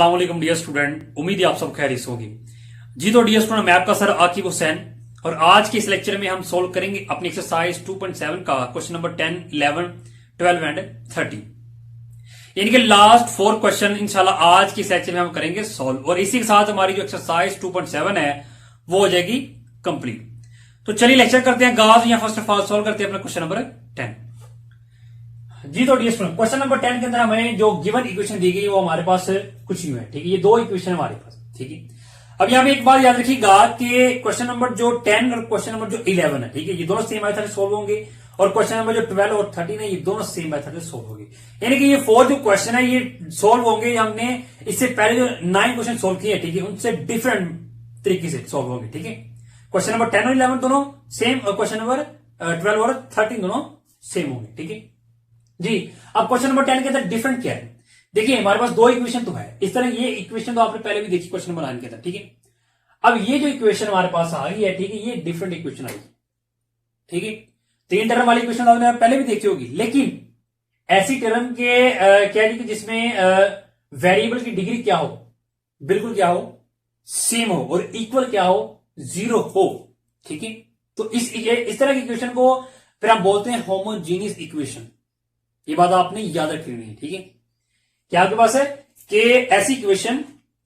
अस्सलाम वालेकुम dear student, उम्मीद है आप सब खैरियत होगी। जी तो डियर स्टूडेंट, मैं आपका सर आकिब हुसैन और आज के इस लेक्चर में हम सोल्व करेंगे अपनी एक्सरसाइज 2.7 का क्वेश्चन नंबर 10, 11, 12 एंड 13। यानी कि लास्ट 4 क्वेश्चन इंशाल्लाह आज के इस लेक्चर में हम करेंगे सोल्व और इसी के साथ हमारी जो एक्सरसाइज 2.7 है वो हो जाएगी कंप्लीट। तो चलिए लेक्चर करते हैं गाज या फर्स्ट ऑफ ऑल सोल्व करते हैं अपना क्वेश्चन नंबर 10। जी तो डियर स्टूडेंट, क्वेश्चन नंबर 10 के अंदर हमें जो गिवन इक्वेशन दी गई वो हमारे पास कुछ यूं है, ठीक है। ये दो इक्वेशन हमारे पास, ठीक है। अब यहां पे एक बात याद रखिएगा कि क्वेश्चन नंबर जो 10 और क्वेश्चन नंबर जो 11 है, ठीक है, ये दोनों सेम मेथड से सोल्व होंगे और क्वेश्चन नंबर जो 12 और 13 है ये दोनों सेम मेथड से सोल्व होंगे। यानी कि ये 4 जो क्वेश्चन है ये सोल्व होंगे, हमने इससे पहले जो 9 क्वेश्चन सोल्व किए, ठीक है, उनसे डिफरेंट तरीके से सोल्व होंगे, ठीक है। क्वेश्चन नंबर 10 और 11 दोनों सेम और क्वेश्चन नंबर 12 और 13 दोनों सेम होंगे, ठीक है जी। अब क्वेश्चन नंबर 10 के अंदर डिफरेंट क्या है, देखिए हमारे पास दो इक्वेशन तो है इस तरह। ये इक्वेशन तो आपने पहले भी देखी क्वेश्चन नंबर 9 के अंदर, ठीक है। अब ये जो इक्वेशन हमारे पास आ गई है, ठीक है, ये डिफरेंट इक्वेशन आई, ठीक है। 3 टर्म वाली इक्वेशन आपने पहले भी देखी होगी, लेकिन ऐसी टर्म के क्या है कि जिसमें वेरिएबल की डिग्री क्या हो, बिल्कुल क्या हो, सेम हो और इक्वल क्या हो, 0 हो, ठीक है। तो इस तरह की इक्वेशन को फिर हम बोलते हैं होमोजीनियस इक्वेशन। ये बात आपने याद रखनी है, ठीक है। क्या आपके पास है कि ऐसी इक्वेशन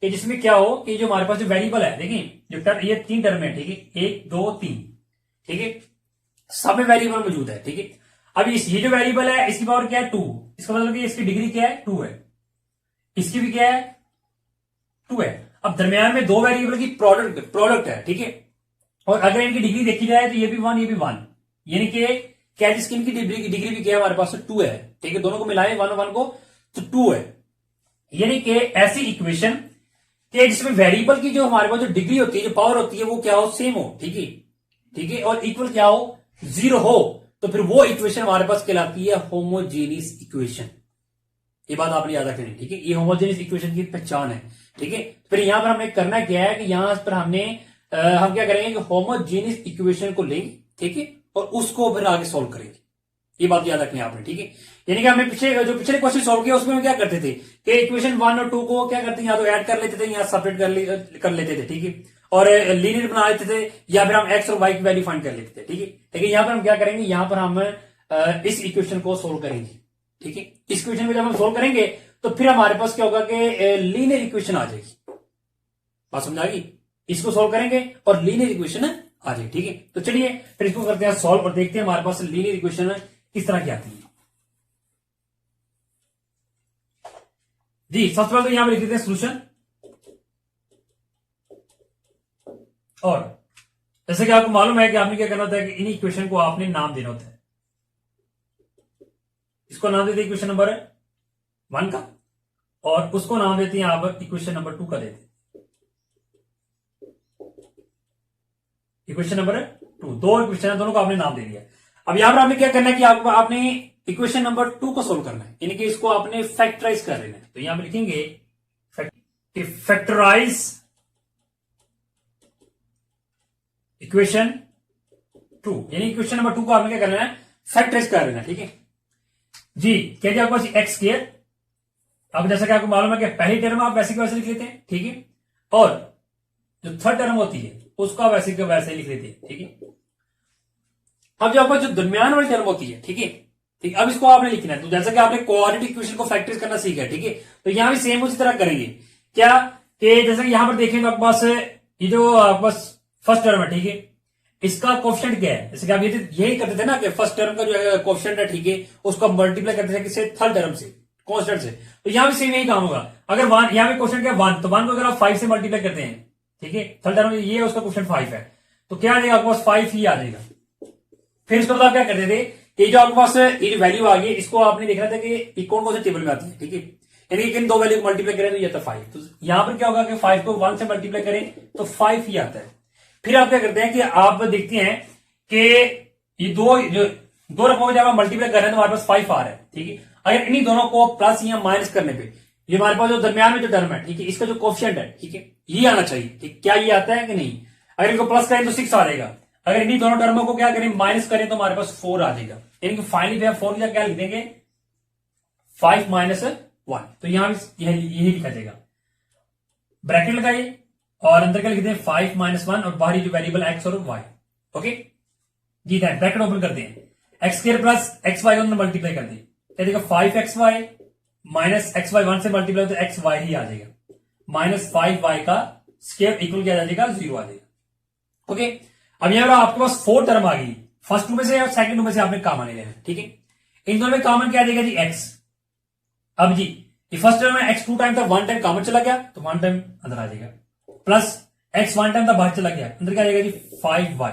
कि जिसमें क्या हो कि जो हमारे पास जो वेरिएबल है, देखिए जो ये 3 टर्म है, ठीक है, 1 2 3, ठीक है, सब में वेरिएबल मौजूद है, ठीक है। अब ये जो वेरिएबल है इसकी पावर क्या है, 2। इसका मतलब कि इसकी डिग्री क्या है, 2 है। इसकी भी क्या है, 2 है। अब दरमियान में दो वेरिएबल की प्रोडक्ट है, ठीक है। और अगर इनकी डिग्री देखी जाए तो ये भी 1 ये भी 1, यानी कि क्या जिसकी इनकी डिग्री भी क्या है हमारे पास 2 है, ठीक है। दोनों को मिलाए 1 1 को तो 2 है। यानी कि ऐसी इक्वेशन कि जिसमें वेरिएबल की जो हमारे पास जो डिग्री होती है, जो पावर होती है, वो क्या हो, सेम हो, ठीक है, ठीक है, और इक्वल क्या हो, 0 हो, तो फिर वो इक्वेशन हमारे पास कहलाती है होमोजेनियस इक्वेशन। ये बात आपने याद रखनी, ठीक है। ये होमोजेनियस इक्वेशन की पहचान है, ठीक है। फिर यहां पर हमें करना क्या है कि यहां पर हम क्या करेंगे कि होमोजेनियस इक्वेशन को लेंगे, ठीक है, और उसको फिर आगे सोल्व करेंगे। ये बात याद रखनी है आपने, ठीक है। यानी कि हमने पिछले क्वेश्चन सोल्व किया उसमें हम क्या करते थे कि इक्वेशन 1 और 2 को क्या करते थे, या तो ऐड कर लेते थे या सेपरेट कर लेते थे, ठीक है, और लीनियर बना लेते थे, या फिर हम एक्स और वाई की वैल्यू फाइंड कर लेते थे, ठीक है। लेकिन यहां पर हम क्या करेंगे, यहां पर हम इस इक्वेशन को सोल्व करेंगे, ठीक है। इस इक्वेशन को जब हम सोल्व करेंगे तो फिर हमारे पास क्या होगा कि लीनियर इक्वेशन आ जाएगी। बात समझ आ गई, इसको सोल्व करेंगे और लीनियर इक्वेशन आ जाए, ठीक है। तो चलिए फिर इसको करते हैं सॉल्व और देखते हैं हमारे पास लीनियर इक्वेशन किस तरह की आती है। जी सबसे पहले तो यहां पर लिख देते हैं सोल्यूशन, और जैसे कि आपको मालूम है कि आपने क्या करना होता है कि इन इक्वेशन को आपने नाम देना होता है। इसको नाम देते हैं इक्वेशन नंबर 1 का, और उसको नाम देते हैं आप इक्वेशन नंबर 2 का देते हैं। इक्वेशन नंबर 2, दो इक्वेशन है, दोनों को आपने नाम दे दिया। अब यहां पर आपने क्या करना है कि आपने इक्वेशन नंबर 2 को सोल्व करना है, यानी कि इसको आपने फैक्टराइज कर लेना है। तो यहां पर लिखेंगे फैक्टराइज इक्वेशन 2, यानी इक्वेशन नंबर 2 को आपने क्या करना है, फैक्टराइज कर लेना, ठीक है जी। क्या जी आपको एक्स स्क्वायर, अब जैसा कि आपको मालूम है कि पहली टर्म आप वैसे के वैसे लिख लेते हैं, ठीक है, और जो थर्ड टर्म होती है उसको आप वैसे के वैसे लिख लेते हैं, ठीक है। अब जो आपका जो दरमियान वाली टर्म होती है, ठीक है, ठीक, अब इसको आपने लिखना है। तो जैसा कि आपने क्वाड्रेटिक इक्वेशन को फैक्टराइज करना सीखा है, ठीक है, तो यहां भी सेम उसी तरह करेंगे। क्या कि जैसे कि यहां पर देखेंगे आपके पास ये जो आपके पास फर्स्ट टर्म है, ठीक है, इसका कोएफिशिएंट क्या है, जैसे कि आप यही करते थे ना कि फर्स्ट टर्म का जो कोएफिशिएंट है, ठीक है, उसको मल्टीप्लाई करते थे किससे, थर्ड टर्म से, कांस्टेंट से। तो यहां भी सेम यही काम होगा। अगर यहां पे क्वेश्चन क्या 1, तो 1 को अगर आप 5 से मल्टीप्लाई करते हैं, ठीक है, थर्ड टर्म ये है, उसका क्वेश्चन 5 है, तो क्या आ जाएगा आपके पास 5 ही आ जाएगा। फिर इसके बाद आप क्या करते थे कि जो आपके पास ये जो वैल्यू आ गई इसको आपने देखना था कि कौन कौन से टेबल में आती है, ठीक है, यानी कि इन दो वैल्यू को मल्टीप्लाई करें तो ये आता 5। तो यहां पर क्या होगा कि 5 को 1 से मल्टीप्लाई करें तो 5 ही आता है। फिर आप क्या करते हैं कि आप देखते हैं कि ये दो रकमों को जब आप मल्टीप्लाई कर रहे हैं तो हमारे पास 5 आ रहा है, ठीक है। अगर इन्हीं दोनों को प्लस या माइनस करने पे ये हमारे पास जो दरमियान में जो टर्म है, ठीक है, इसका जो कोएफिशिएंट है, ठीक है, ये आना चाहिए, ठीक, क्या ये आता है कि नहीं। अगर इनको प्लस करें तो 6 आ जाएगा, अगर इन्हीं दोनों टर्मों को क्या करें, माइनस करें तो हमारे पास 4 आ जाएगा। यानी कि फाइनली पे 4 क्या लिख देंगे, 5 - 1, तो यहां भी यही लिखा जाएगा। ब्रैकेट लगाइए और अंदर क्या लिखते हैं 5 - 1 और बाहरी जो वेरिएबल एक्स और वाई। ओके जी, दैन ब्रैकेट ओपन करते हैं, X square plus X Y को मल्टीप्लाई कर दिए, क्या देगा 5xy माइनस एक्स वाई 1 से मल्टीप्लाई तो एक्स वाई ही आ जाएगा, माइनस 5y का स्क्वायर इक्वल क्या आ जाएगा 0 आ जाएगा। ओके, अब यहां पर आपके पास 4 टर्म आ गई, फर्स्ट टू में से और सेकंड टू में से आपने कॉमन ले लेना। ठीक है, इन दोनों में कॉमन क्या देगा जी x। अब जी फर्स्ट टर्म में x 2 टाइम था, 1 टाइम कॉमन चला गया तो 1 टाइम अंदर आ जाएगा, प्लस x 1 टाइम था बाहर चला गया, अंदर क्या आ जाएगा जी 5y,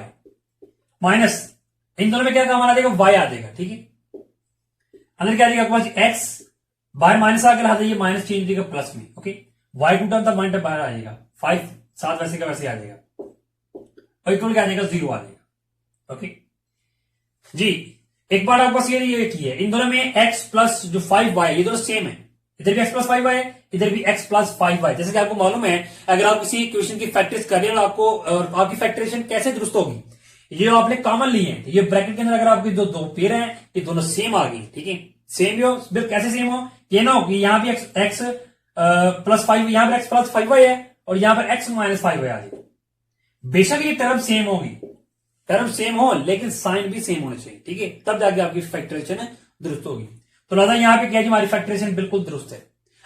माइनस इन दोनों में क्या कॉमन आ जाएगा y आ जाएगा। ठीक है, अंदर क्या आ जाएगा आपके पास x, बाहर माइनस आकर आ जाइए, माइनस चेंज देगा प्लस में। ओके, y 2 टाइम था 1 टाइम बाहर आ जाएगा, 5 7 वैसे का वैसे आ जाएगा और इक्वल क्या आ जाएगा 0 आ जाएगा। ओके जी, एक बार आपके पास ये की है, इन दोनों में x प्लस जो 5y ये दोनों सेम है, इधर भी x प्लस 5y है, इधर भी x प्लस 5y। जैसे कि आपको मालूम है अगर आप किसी क्वेश्चन की फैक्टर्स कर रहे हैं आपको और आपकी फैक्टरेशन कैसे दुरुस्त होगी, ये आपने कॉमन लिए हैं, ये ब्रैकेट के अंदर अगर आपकी जो दो पेयर हैं ये दोनों सेम आ गई। ठीक है, सेम भी हो, बिल्कुल कैसे सेम हो, ये ना हो कि यहां भी x प्लस 5, यहां पर x प्लस 5y है और यहां पर x माइनस 5y आ जाए। बेशक ये टर्म सेम होगी, टर्म सेम हो लेकिन साइन भी सेम होने चाहिए। ठीक है, तब जाके आपकी फैक्टरेशन दुरुस्त होगी। तो लिहाजा यहां पे क्या जी हमारी फैक्टरेशन बिल्कुल दुरुस्त है।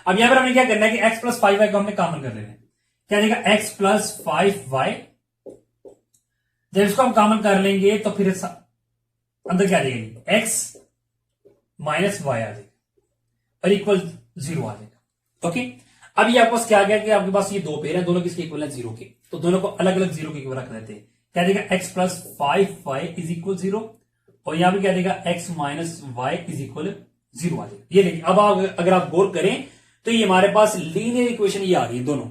अब यहां पर हमने क्या करना है कि x प्लस 5y को हमने कॉमन कर लेना है, क्या देगा x प्लस 5y। जब इसको हम कॉमन कर लेंगे तो फिर अंदर क्या आ जाएगा x माइनस y आ जाएगा और इक्वल 0 आ जाएगा। ओके, अब ये आपके पास क्या आ गया कि आपके पास ये दो पेयर है, दोनों किसके इक्वल है 0 के, तो दोनों को अलग अलग 0 के इक्वल रख देते हैं। क्या देगा x plus 5y is equal 0 और यहां पे क्या देगा x minus y is equal 0 आ जाएगा। ये देखिए, अब अगर आप गौर करें तो ये हमारे पास लीनियर इक्वेशन ये आ गई, दोनों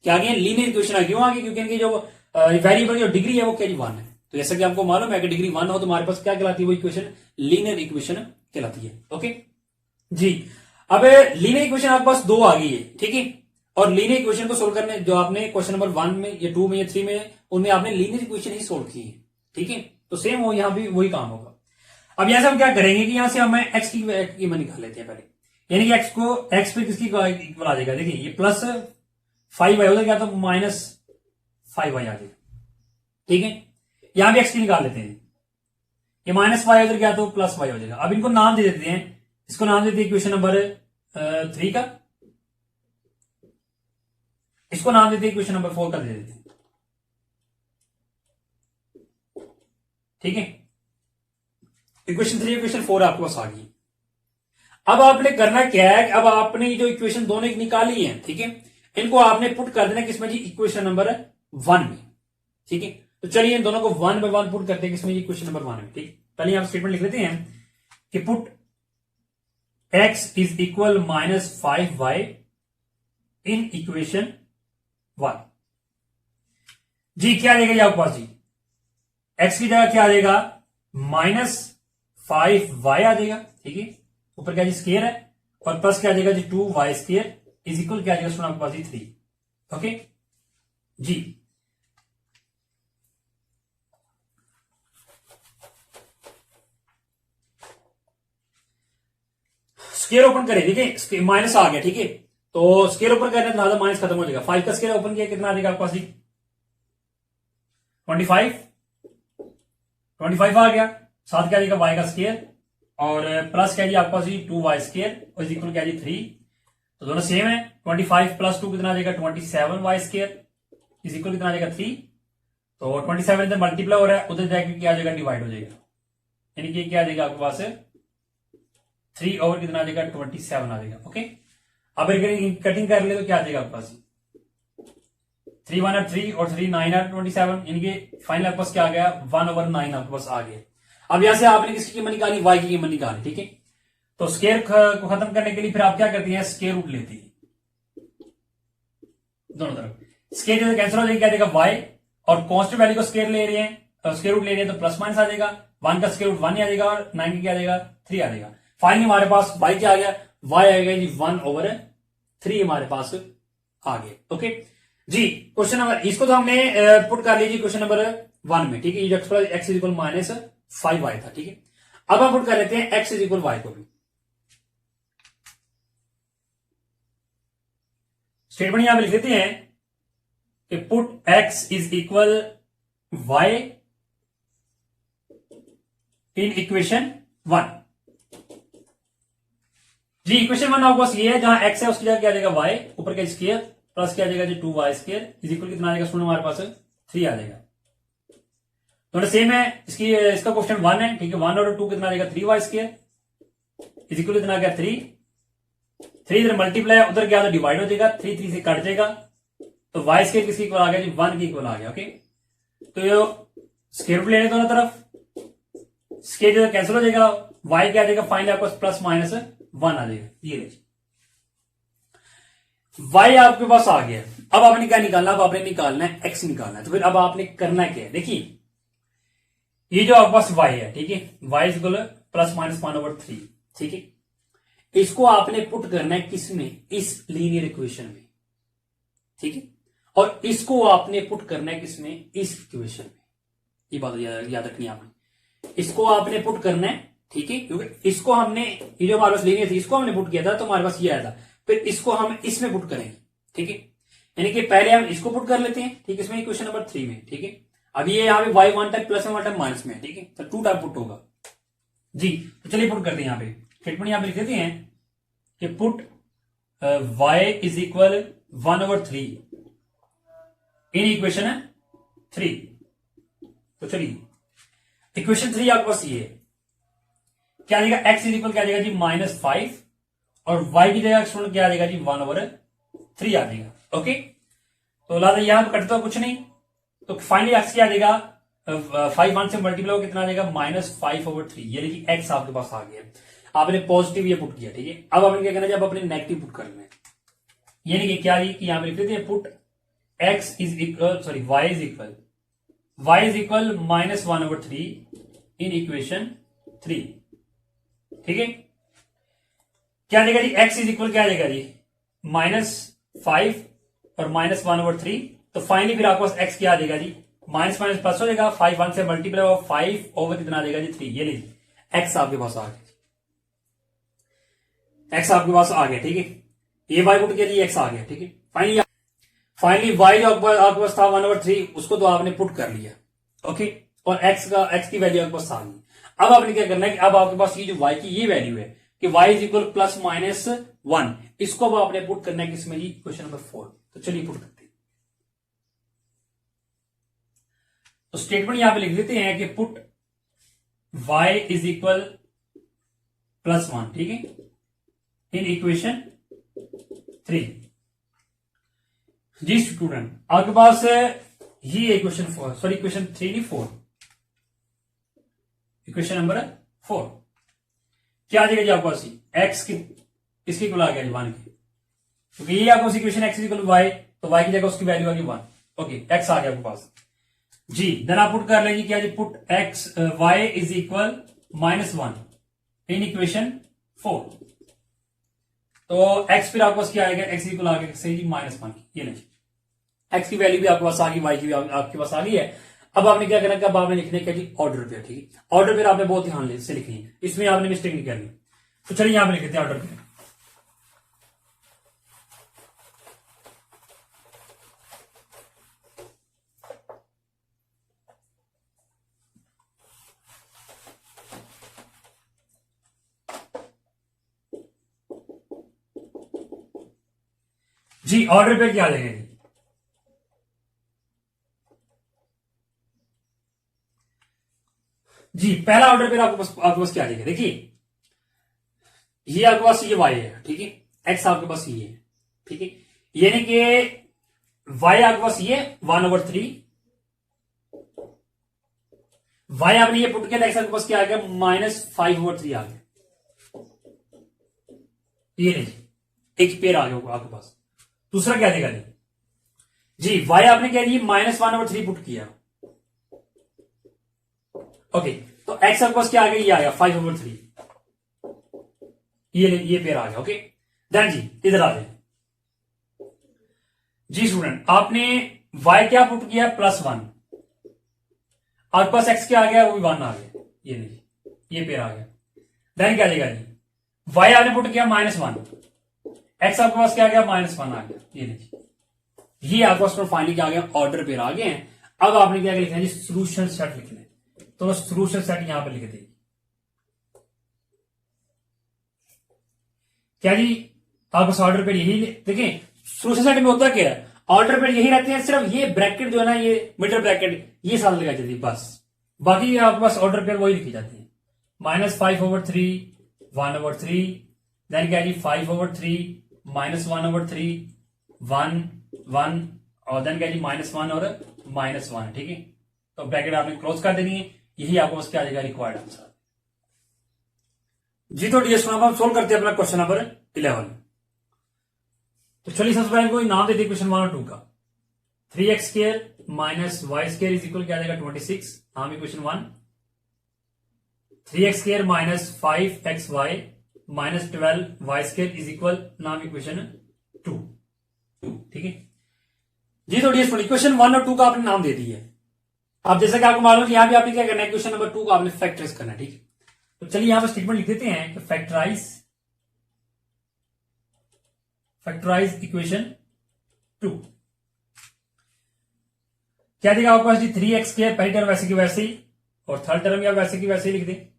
क्या आ गई लीनियर इक्वेशन आ गई, क्यों आ गई, क्योंकि इनकी जो वेरिएबल जो डिग्री है वो क्या 1 है। तो जैसा कि आपको मालूम है कि डिग्री 1 हो तो हमारे पास क्या कहलाती है वो इक्वेशन लीनियर इक्वेशन कहलाती है। ओके जी, अब लीनियर इक्वेशन आपके पास 2 आ गई है। ठीक है, और लीनियर इक्वेशन को सोल्व करने जो आपने क्वेश्चन नंबर 1 में या 2 में या 3 में उनमें आपने लीनियर इक्वेशन ही सोल्व की है। ठीक है, तो सेम हो यहां भी वही काम होगा। अब यहां से हम क्या करेंगे कि यहां से हमें x की कीमत निकाल लेते हैं पहले, यानी कि x पे किसकी इक्वल आ जाएगा, देखिए ये प्लस 5y हो जाएगा तो माइनस 5y आ जाएगा। ठीक है, यहां भी x की निकाल लेते हैं, ये माइनस y उधर गया तो प्लस y हो जाएगा। अब इनको नाम दे देते हैं, इसको नाम देते हैं इक्वेशन नंबर 3 का, इसको नाम देते हैं इक्वेशन नंबर 4 का दे देते हैं। ठीक है, इक्वेशन 3 इक्वेशन 4 आपके पास आ गई। अब आपने करना क्या है, अब आपने जो इक्वेशन दोनों निकाली है, ठीक है, इनको आपने पुट कर देना किसमें जी इक्वेशन नंबर 1 में। ठीक है, तो चलिए इन दोनों को 1 बाय 1 पुट करते हैं किसमें, इक्वेशन नंबर 1 में। ठीक, पहले आप स्टेटमेंट लिख लेते हैं कि put x is equal minus 5y in equation 1। जी क्या आ जाएगा जी आपके पास, जी x की जगह क्या आ जाएगा माइनस 5y आ जाएगा। ठीक है, ऊपर क्या जी स्क्वायर है और प्लस क्या आ जाएगा जी 2y स्क्वायर इज इक्वल क्या आ जाएगा आपके पास जी 3। ओके जी, स्केयर ओपन करें, ठीक है, माइनस आ गया। ठीक है, तो स्केयर ओपन करने तो माइनस खत्म हो जाएगा, 5 का स्केयर ओपन किया कितना आ जाएगा आपके पास जी 25 आ गया, साथ क्या आ जाएगा y का स्केयर और प्लस क्या जी आपके पास जी 2y स्केयर और इक्वल क्या जी 3, तो दोनों सेम है। 25 प्लस 2 कितना आ जाएगा 27y स्केयर इज इक्वल कितना आ जाएगा 3, तो 27 इधर मल्टीप्लाई हो रहा है, उधर जाकर क्या आ जाएगा डिवाइड हो जाएगा, यानी कि क्या आ जाएगा आपके पास 3 ओवर कितना आ जाएगा 27 आ जाएगा। ओके, अब अगर कटिंग कर ले तो क्या आ जाएगा आपके पास 3 1 3 और 3 9 27, यानी कि फाइनल आपके पास क्या आ गया 1 ओवर 9 आपके पास आ गया। अब यहां से आपने किसकी कीमत निकाली, y की कीमत निकाली। ठीक है, तो स्केयर को खत्म करने के लिए फिर आप क्या करती हैं स्केयर रूट लेती है दोनों तरफ, स्केयर कैंसिल हो जाएगा, क्या देगा y और कांस्टेंट वैल्यू को स्केयर ले रहे हैं, स्केयर रूट ले रहे हैं तो प्लस माइनस आ जाएगा, 1 का स्केयर रूट 1 ही आ जाएगा और 9 का क्या आ जाएगा 3 आ जाएगा। फाइनली हमारे पास y क्या आ गया, y आएगा जी 1 ओवर 3 हमारे पास आ गया। ओके जी, क्वेश्चन नंबर इसको तो हमने पुट कर लीजिए क्वेश्चन नंबर 1 में। ठीक है, x is equal minus 5y था। ठीक है, अब हम पुट कर लेते हैं x इज इक्वल y को भी। स्टेटमेंट यहां पे लिख देते हैं कि put X is equal Y in equation 1। जी इक्वेशन 1 आपके पास ये है, जहां एक्स है उसकी जगह क्या आ जाएगा वाई, ऊपर का स्क्वायर प्लस क्या आ जाएगा जी 2y² इज इक्वल कितना आ जाएगा स्टूडेंट हमारे पास 3 आ जाएगा। तो सेम है, इसका क्वेश्चन 1 है, ठीक है। 1 और 2 कितना आ जाएगा 3y² इज इक्वल कितना आ गया 3 इधर मल्टीप्लाई उधर क्या डिवाइड हो जाएगा, 3 3 से कट जाएगा, तो y² किसके इक्वल आ गया जी 1 के इक्वल आ गया। ओके, तो ये स्क्वायर रूट लेने दोनों तरफ, स्क्वायर कैंसिल हो जाएगा, y क्या आ जाएगा फाइनली आपको प्लस माइनस 1 आ जाएगा। ये y आपके पास आ गया। अब आपने क्या निकालना, अब आपने निकालना है x निकालना है। तो फिर अब आपने करना क्या है, देखिए ये जो आपके पास y है, ठीक है, y is equal plus minus 1/3, ठीक है। इसको आपने पुट करना है किसमें, इस लीनियर इक्वेशन में, ठीक है, और इसको आपने पुट करना है किसमें, इस इक्वेशन में। ये बात याद रखनी है आपने, इसको आपने पुट करना है, ठीक है, क्योंकि इसको हमने, ये जो हमारे पास लीनियर थी इसको हमने पुट किया था तो हमारे पास ये आया था, फिर इसको हम इसमें पुट करेंगे, ठीक है। यानी कि पहले हम इसको पुट कर लेते हैं, ठीक है, इसमें इक्वेशन नंबर 3 में, ठीक है। अभी ये यहाँ पे y 1 टाइप प्लस में 1 टाइप माइनस में, ठीक है, तो 2 टाइप पुट होगा जी। तो चलिए पुट करते हैं, यहाँ पे स्टेटमेंट यहाँ पे लिख देते हैं कि put y is equal 1/3 in equation 3। तो चलिए इक्वेशन 3 आपके पास ये है, क्या आ जाएगा, x इज इक्वल क्या आ जाएगा जी -5 और y की जगह स्टूडेंट क्या आ जाएगा जी 1/3 आ जाएगा। ओके, तो लादा यहां पर कटता कुछ नहीं, तो फाइनली x क्या आ जाएगा, 5 1 से मल्टीप्लाई हो कितना आ जाएगा -5/3, यानी कि x आपके पास आ गया। आपने पॉजिटिव ये पुट किया, ठीक है। अब आपने क्या करना है, जब अपने नेगेटिव पुट करना है, यानी कि क्या कि यहां पर लिख देते हैं put x is equal sorry y is equal -1/3 in equation 3, ठीक है। क्या आ जाएगा जी, x इज इक्वल क्या आ जाएगा जी -5 और -1/3, तो फाइनली फिर आपके पास x क्या आ जाएगा जी, माइनस माइनस प्लस हो जाएगा, 5 1 से मल्टीप्लाई हो 5 ओवर कितना आ जाएगा जी 3, ये लीजिए x आपके पास आ गया, x आपके पास आ गया, ठीक है। ये y पुट के लिए x आ गया, ठीक है। फाइनली y जो आपके पास था 1/3 उसको तो आपने पुट कर लिया, ओके, और x की वैल्यू आपके पास आ गई। अब आपने क्या करना है कि अब आपके पास ये जो y की ये वैल्यू है कि y is equal plus minus 1, इसको अब आपने पुट करना है किसमें जी, क्वेश्चन नंबर 4। तो चलिए पुट करते हैं। तो स्टेटमेंट यहां पे लिख देते हैं कि put y is equal plus 1, ठीक है, इन इक्वेशन 3। जी स्टूडेंट आपके पास ये इक्वेशन 4 सॉरी इक्वेशन 3 नहीं 4, इक्वेशन नंबर 4 क्या आ जाएगा जी आपके पास, एक्स की इसकी इक्वल आ गया जी 1 की, क्योंकि ये आपको इक्वेशन एक्स इक्वल वाई, तो वाई की जगह उसकी वैल्यू आ गई 1, ओके, एक्स आ गया आपके पास जी। देन आप पुट कर लेंगे क्या जी, put x y is equal -1 in equation 4, तो एक्स फिर आपके पास क्या आएगा, एक्स इक्वल आ गया सही जी -1, ये नहीं, एक्स की वैल्यू भी आपके पास आ गई, वाई की भी आपके पास आ गई है। अब आपने क्या करना है, अब आपने लिखने का जी ऑर्डर पे, ठीक है, ऑर्डर पे आपने बहुत ध्यान से लिखनी है, इसमें आपने मिस्टेक नहीं करनी। तो चलिए यहां पे लिख देते हैं ऑर्डर पे, जी ऑर्डर पे क्या आ जाएगा जी, पहला ऑर्डर पे आपके पास क्या आ जाएगा, देखिए ये आपके पास ये y है, ठीक है, x आपके पास ये है, ठीक है, यानी कि y आपके पास ये 1/3, y आपने ये पुट किया, x आपके पास क्या आ गया -5/3 आ गया, ये नहीं एक पेयर आ गया आपके पास। दूसरा क्या देगा जी, y आपने क्या दिया -1/3 पुट किया, ओके, तो x आपके पास क्या आ गया, ये आ गया 5/3, ये पेयर आ गया, ओके। देन जी इधर आ जाए जी स्टूडेंट, आपने y क्या पुट किया +1, आपके पास x क्या आ गया, वो भी 1 आ गया, ये नहीं, ये पेयर आ गया। देन क्या देगा जी, y आपने पुट किया -1, x आपके पास क्या आ गया -1 आ गया, ये नहीं, ये आपको क्वेश्चन फाइनली क्या आ गया, ऑर्डर पेयर आ गए हैं। अब आपने क्या लिखना है जी, सोल्यूशन सेट लिखना है, तो सोल्यूशन सेट यहां पर लिख देंगे। क्या जी, आपको ऑर्डर पेयर यही देखें, सोल्यूशन सेट में होता क्या है, ऑर्डर पेयर यही रहते हैं, सिर्फ ये ब्रैकेट जो है ना, ये मिडल ब्रैकेट ये साथ लगाई जाती है बस, बाकी आपके पास ऑर्डर पेयर वही लिखी जाती है। -5/3 1/3, देन क्या जी 5/3 -1/3 1 1, और देन क्या जी -1 और -1, ठीक है। तो ब्रैकेट आपने क्लोज कर देनी है, यही आपको बस क्या आ जाएगा, रिक्वायर्ड आंसर जी। तो डियर स्टूडेंट, हम सोल्व करते हैं अपना क्वेश्चन नंबर 11। तो चलिए सबसे पहले कोई नाम देते क्वेश्चन 1 और 2 का। 3x² - y² इज इक्वल क्या आ जाएगा 26, नाम है question 1। 3x² - 5xy - 12y² is equal, नाम है क्वेश्चन 2, ठीक है जी। तो डियर स्टूडेंट, क्वेश्चन 1 और 2 का आपने नाम दे दिया है। अब जैसा कि आपको मालूम है, यहां भी आपने क्या करना है, क्वेश्चन नंबर 2 का आपने फैक्टराइज करना है, ठीक है। तो चलिए यहां पर स्टेटमेंट लिख देते हैं कि फैक्टराइज इक्वेशन 2। क्या देगा आपके पास जी, 3x² पहली टर्म वैसे की वैसे ही, और थर्ड टर्म या वैसे की वैसे ही लिख दें।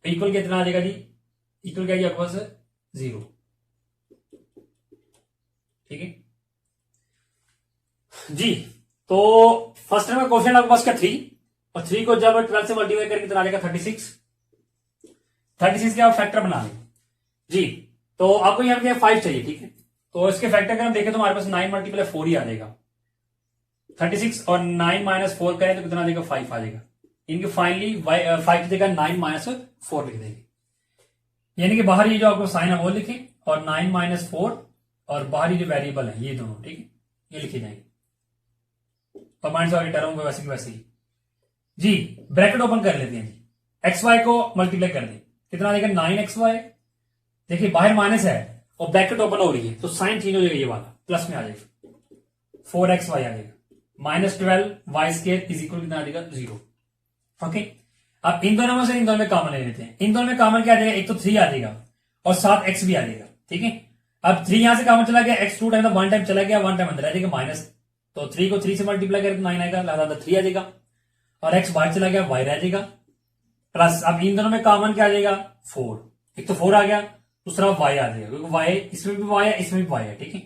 इक्वल कितना आ जाएगा जी, इक्वल क्या जी आपके पास 0, ठीक है जी। तो फर्स्ट टर्म का क्वेश्चन आपके पास क्या 3, और 3 को जब 12 से मल्टीप्लाई करके कितना आ जाएगा 36 के आप फैक्टर बना लें जी। तो आपको यहां पे 5 चाहिए, ठीक है। तो इसके फैक्टर अगर हम देखें तो हमारे पास 9 × 4 ही आ जाएगा 36, और 9 - 4 करें तो कितना आ जाएगा 5 आ जाएगा। इनके फाइनली 5 की जगह 9 - 4 लिख देंगे, यानी कि बाहर ये जो आपको साइन है वो लिखें, और 9 - 4 और बाहर ये जो वेरिएबल है ये दोनों, ठीक है, ये लिखे जाएंगे। और माइनस वाली टर्म वैसे की वैसे ही जी। ब्रैकेट ओपन कर लेते हैं जी, XY को मल्टीप्लाई कर दें, कितना आ जाएगा 9xy। देखिए बाहर माइनस है और ब्रैकेट ओपन हो रही है, तो साइन चेंज हो जाएगा, ये वाला प्लस में आ जाएगा, 4xy आ जाएगा, -12y² इज इक्वल कितना आ जाएगा 0, ओके। अब इन दोनों में से इन दोनों में कॉमन ले लेते हैं। इन दोनों में कॉमन क्या आ जाएगा, एक तो 3 आ जाएगा और साथ x भी आ जाएगा, ठीक है। अब 3 यहां से कॉमन चला गया, x 2 टाइम तो 1 टाइम चला गया, 1 टाइम अंदर आ जाएगा माइनस, तो 3 को 3 से मल्टीप्लाई करके 9 आएगा, लिहाजा 3 आ जाएगा, और x बाहर चला गया, y रह जाएगा, प्लस अब इन दोनों में कॉमन क्या आ जाएगा 4, एक तो 4 आ गया, दूसरा y आ जाएगा, क्योंकि y इसमें भी y है, इसमें भी y है, ठीक है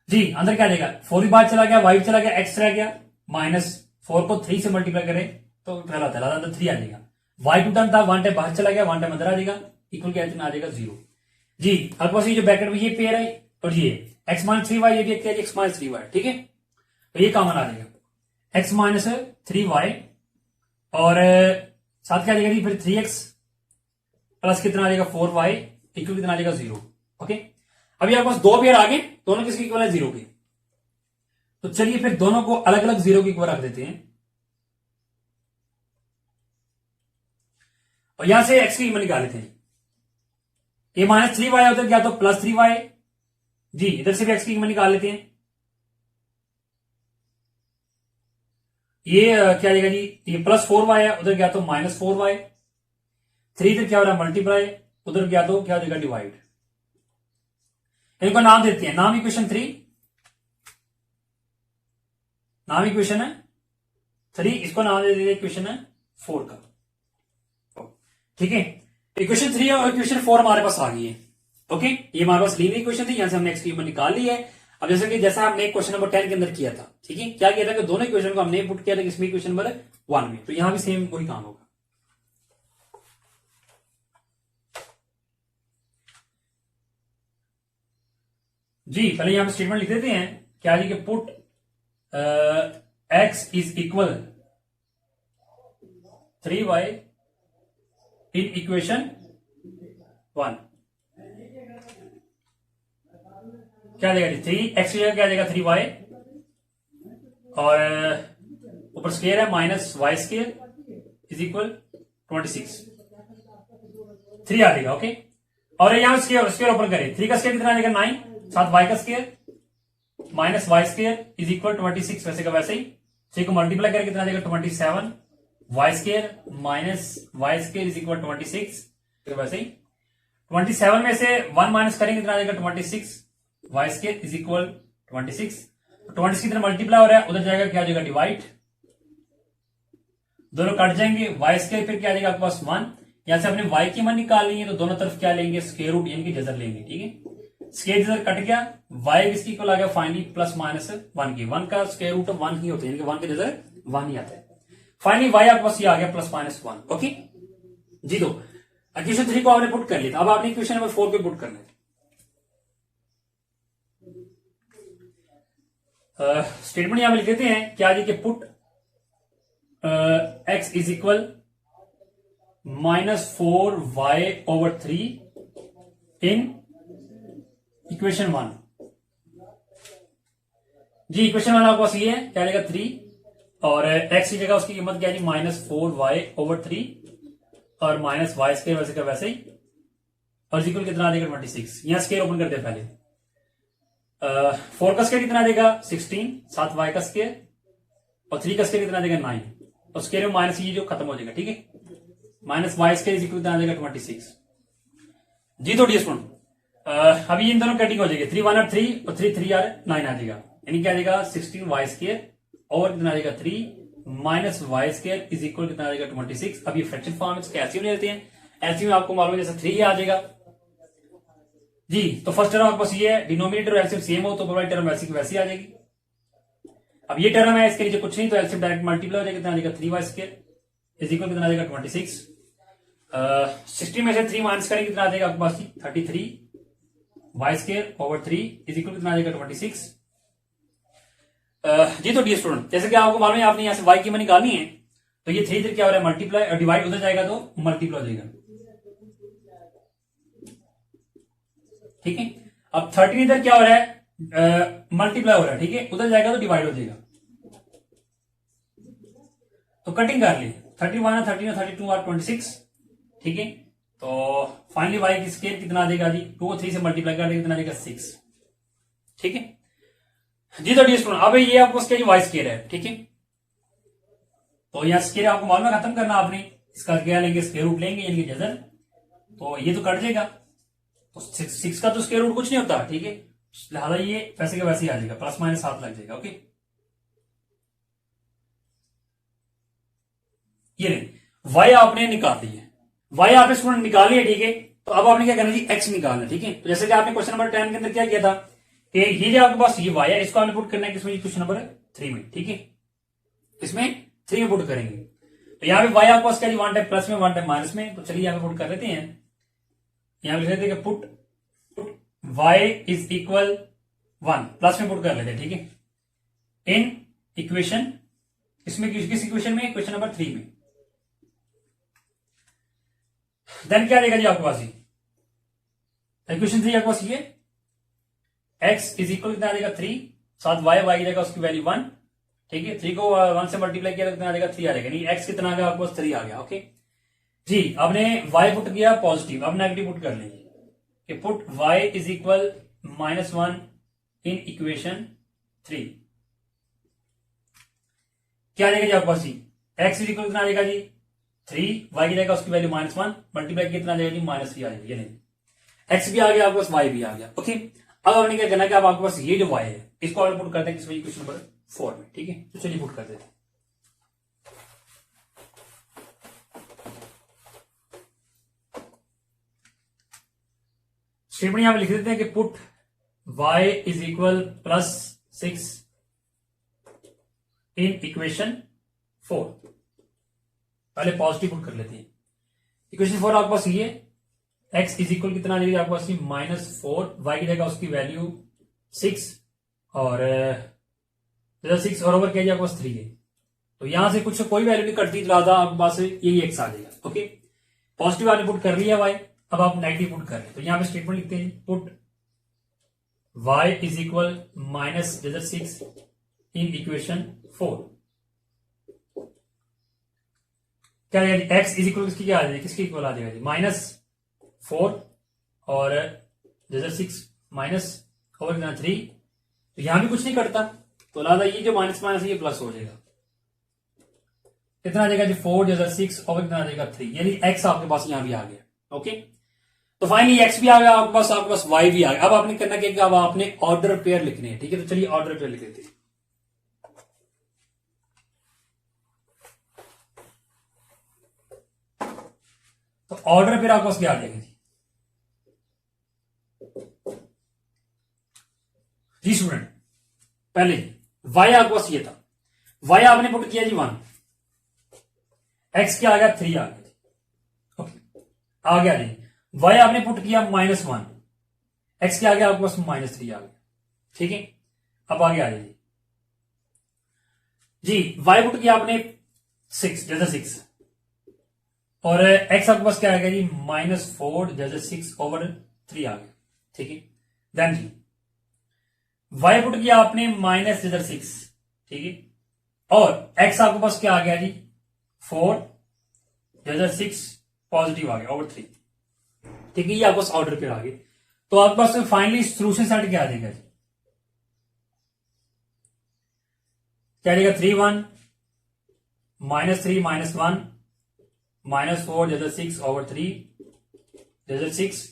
जी। अंदर क्या आ जाएगा, 4 भी बाहर चला गया, y भी चला गया, x रह गया, -4 को 3 से मल्टीप्लाई करें तो पहला था 3 आ जाएगा, y 2 टाइम था, 1 टाइम बाहर चला गया, 1 टाइम अंदर आ जाएगा, इक्वल क्या आ जाएगा 0 जी। आपके पास ये जो ब्रैकेट में ये पेयर है, और ये x - 3y, ये भी एक x - 3y, ठीक है। तो ये कॉमन आ जाएगा, x - 3y, और साथ क्या आ जाएगा जी फिर 3x प्लस कितना आ जाएगा 4y, इक्वल कितना आ जाएगा 0, ओके। अभी आपके पास दो पेयर आ गए, दोनों किसके इक्वल है 0 के। तो चलिए फिर दोनों को अलग अलग 0 के इक्वल रख देते हैं, और यहां से x की कीमत निकाल लेते हैं। ये -3y उधर गया तो +3y जी, इधर से भी x की कीमत निकाल लेते हैं। ये क्या आ जाएगा जी, ये +4y है, उधर गया तो -4y, 3 इधर क्या हो रहा है मल्टीप्लाई, उधर गया तो क्या हो जाएगा डिवाइड। इनको नाम देते हैं, नाम इक्वेशन 3, नाम इक्वेशन है 3, इसको नाम दे देते हैं इक्वेशन है 4 का, ठीक है। इक्वेशन 3 और इक्वेशन 4 हमारे पास आ गई है, ओके। ये हमारे पास लीनियर इक्वेशन थी, यहां से हमने x की कीमत निकाल ली है। अब जैसा हमने क्वेश्चन नंबर 10 के अंदर किया था, ठीक है, क्या किया था कि दोनों इक्वेशन को हमने पुट किया था किसमें, इक्वेशन नंबर 1 में, तो यहां भी सेम वही काम होगा जी। पहले यहां पे स्टेटमेंट लिख देते हैं, क्या जी कि put x is equal 3y in equation 1, क्या देगा जी 3x की जगह क्या देगा 3y, और ऊपर स्क्वायर है -y² इज इक्वल 26, 3 आ जाएगा, ओके। और यहां स्क्वायर ओपन करें, 3 का स्क्वायर कितना आ जाएगा 9, साथ y का स्क्वायर -y² इज इक्वल 26, वैसे का वैसे ही 3 को मल्टीप्लाई करके कितना आ जाएगा 27, y² इज इक्वल 26, वैसे ही 27 में से 1 माइनस करेंगे कितना आ जाएगा 26, y² इज इक्वल 26, 26 की तरह मल्टीप्लाई हो रहा है, उधर जाएगा क्या आ जाएगा डिवाइड, दोनों कट जाएंगे, वाई स्क्वायर फिर क्या आ जाएगा आपके पास 1। यहां से अपने वाई की मान निकालनी है तो दोनों तरफ क्या लेंगे, स्क्वायर रूट यानी कि जजर लेंगे, ठीक है। स्क्वायर जजर कट गया, वाई किसकी इक्वल आ गया फाइनली प्लस माइनस 1 की, 1 का स्क्वायर रूट 1 ही होता है, यानी कि 1 के जजर 1 ही आता है। फाइनली वाई आपके पास ये आ गया प्लस माइनस 1। ओके जी, तो इक्वेशन 3 को आपने पुट कर लिया, अब आपने इक्वेशन नंबर 4 पे पुट करना है। स्टेटमेंट यहां पे लिख देते हैं क्या जी, कि put x is equal -4y/3 in equation 1। जी इक्वेशन 1 आपके पास ये है, क्या लेगा 3, और x की जगह उसकी कीमत क्या है जी -4y/3 और माइनस वाई स्क्वायर वैसे का वैसे ही, और इक्वल कितना देगा 26। यहां स्क्वायर ओपन करते हैं पहले, 4 का स्क्वायर कितना देगा 16, 7 वाई का स्क्वायर, और 3 का स्क्वायर कितना देगा 9, और स्क्वायर में माइनस ये जो खत्म हो जाएगा, ठीक है, माइनस वाई स्क्वायर इक्वल कितना देगा 26। जी तो डियर स्टूडेंट अभी इन दोनों कटिंग हो जाएगी, 3 1 और 3 और 3 3 और 9 आ जाएगा, यानी क्या आ जाएगा 16 वाई स्क्वायर और कितना आ जाएगा 3 minus Y square is equal कितना आ जाएगा 26। अब ये फ्रैक्शन फॉर्म में एलसीएम ले लेते हैं, एलसीएम आपको मालूम है जैसे 3 आ जाएगा जी। तो फर्स्ट टर्म आपके पास ये है, डिनोमिनेटर और एलसीएम सेम हो तो प्रोवाइड टर्म वैसी की वैसी आ जाएगी। अब ये टर्म है, इसके नीचे कुछ नहीं तो एलसीएम डायरेक्ट मल्टीप्लाई हो जाएगा, कितना आ जाएगा 3 वाई स्क्वायर इज इक्वल कितना आ जाएगा 26। 60 में से 3 माइनस करेंगे कितना आ जाएगा आपके पास 33 Y square over 3 is equal कितना आ जाएगा 26। जी तो डियर स्टूडेंट जैसे कि आपको मालूम है आपने यहां से वाई की मान निकालनी है, तो ये 3 क्या हो रहा है मल्टीप्लाई और डिवाइड, उधर जाएगा तो मल्टीप्लाई हो जाएगा, ठीक है। अब 13 इधर क्या हो रहा है मल्टीप्लाई हो रहा है, ठीक है, उधर जाएगा तो डिवाइड हो जाएगा, तो कटिंग कर ली 31 13 32 और 26, ठीक है। तो फाइनली वाई की स्केल कितना आ जाएगा जी 2 और 3 से मल्टीप्लाई कर देगा कितना आ जाएगा 6, ठीक है जी। तो डियर स्टूडेंट अब ये आपको स्केल वाई स्केल है, ठीक है। तो यहां स्केल आपको मालूम है खत्म करना आपने, इसका क्या लेंगे स्क्वायर रूट लेंगे यानी कि जजर, तो ये तो कट जाएगा, तो 6 का तो स्क्वायर रूट कुछ नहीं होता, ठीक है, लिहाजा ये वैसे के वैसे ही आ जाएगा, प्लस माइनस 7 लग जाएगा। ओके ये नहीं वाई आपने निकाल दी है, वाई आपने स्टूडेंट निकाली है, ठीक है। तो अब आपने क्या करना जी एक्स निकालना, ठीक है। तो जैसे कि आपने क्वेश्चन नंबर 10 के अंदर क्या किया था कि ये जो आपके पास ये वाई है इसको आपने पुट करना है किसमें, क्वेश्चन नंबर 3 में, ठीक है, इसमें 3 में पुट करेंगे। तो यहाँ पे वाई आपके पास क्या जी 1 टाइम प्लस में 1 टाइम माइनस में, तो चलिए यहाँ पे पुट कर लेते हैं, यहां लिख लेते हैं कि put Y is equal 1 plus में पुट कर लेते हैं, ठीक है, इन इक्वेशन, इसमें किस इक्वेशन में, क्वेश्चन नंबर 3 में। देन क्या देगा जी आपके पास इक्वेशन 3 आपके पास ये x इज इक्वल कितना आ जाएगा 3, साथ वाई वाई की जगह उसकी वैल्यू 1, ठीक है, 3 को 1 से मल्टीप्लाई किया तो कितना आ जाएगा 3 आ जाएगा, नहीं x कितना आ गया आपके पास 3 आ गया। ओके जी, आपने y पुट किया पॉजिटिव, अब नेगेटिव पुट कर लेंगे कि put y is equal -1 in equation 3, क्या आ जाएगा जी आपके पास x इज इक्वल कितना आ जाएगा जी 3, y की जगह उसकी वैल्यू -1 मल्टीप्लाई कितना आ जाएगा जी -3 आ जाएगा, ये नहीं x भी आ गया आपके पास y भी आ गया। ओके अब हमने क्या करना है कि अब आपके पास ये जो y है इसको और पुट करते हैं किस क्वेश्चन नंबर 4 में, ठीक है। तो चलिए पुट कर देते हैं, स्टेटमेंट यहां पे लिख देते हैं कि put y is equal +6 in equation 4, पहले पॉजिटिव पुट कर लेते हैं। इक्वेशन 4 आपके पास ये x इज इक्वल कितना आ जाएगा आपके पास -4, y की जगह उसकी वैल्यू 6 और 6 और ओवर क्या आपके पास 3 है, तो यहां से कुछ कोई वैल्यू नहीं कटती, तो आपके पास यही x आ जाएगा। ओके पॉजिटिव आपने पुट कर लिया y, अब आप नेगेटिव पुट कर रहे हैं, तो यहां पे स्टेटमेंट लिखते हैं put y is equal -6 in equation 4, क्या आ जाएगा x इज इक्वल किसकी क्या आ जाएगी, किसकी इक्वल आ जाएगा जी -4 और 6 माइनस ओवर कितना 3, तो यहां भी कुछ नहीं कटता, तो लिहाजा ये जो माइनस माइनस ये प्लस हो जाएगा, कितना आ जाएगा जी 4 6 और कितना आ जाएगा 3, यानी x आपके पास यहां भी आ गया। ओके तो फाइनली x भी आ गया आपके पास y भी आ गया। अब आपने करना क्या, अब आपने ऑर्डर पेयर लिखने हैं, ठीक है। तो चलिए ऑर्डर पेयर लिख लेते हैं, तो ऑर्डर फिर आपके पास क्या आ जाएगा जी स्टूडेंट। पहले y आपके पास ये था, y आपने पुट किया जी 1, x क्या आ गया 3 आ गया, ओके आ गया जी। y आपने पुट किया -1, x क्या आ गया आपके पास -3 आ गया, ठीक है। अब आगे आ जाइए जी, y पुट किया आपने 6 जैसे 6 और x आपके पास क्या आ गया जी -4 जैसे 6/3 आ गया, ठीक है। देन जी y पुट किया आपने -6, ठीक है, और x आपके पास क्या आ गया जी 4 जैसे 6 पॉजिटिव आ गया ओवर 3, ठीक है। ये आपको ऑर्डर पे आ गए, तो आपके पास फाइनली सोल्यूशन सेट क्या आ जाएगा जी, क्या आएगा 3 1 -3 -1 -4 जैसे 6/3 जैसे 6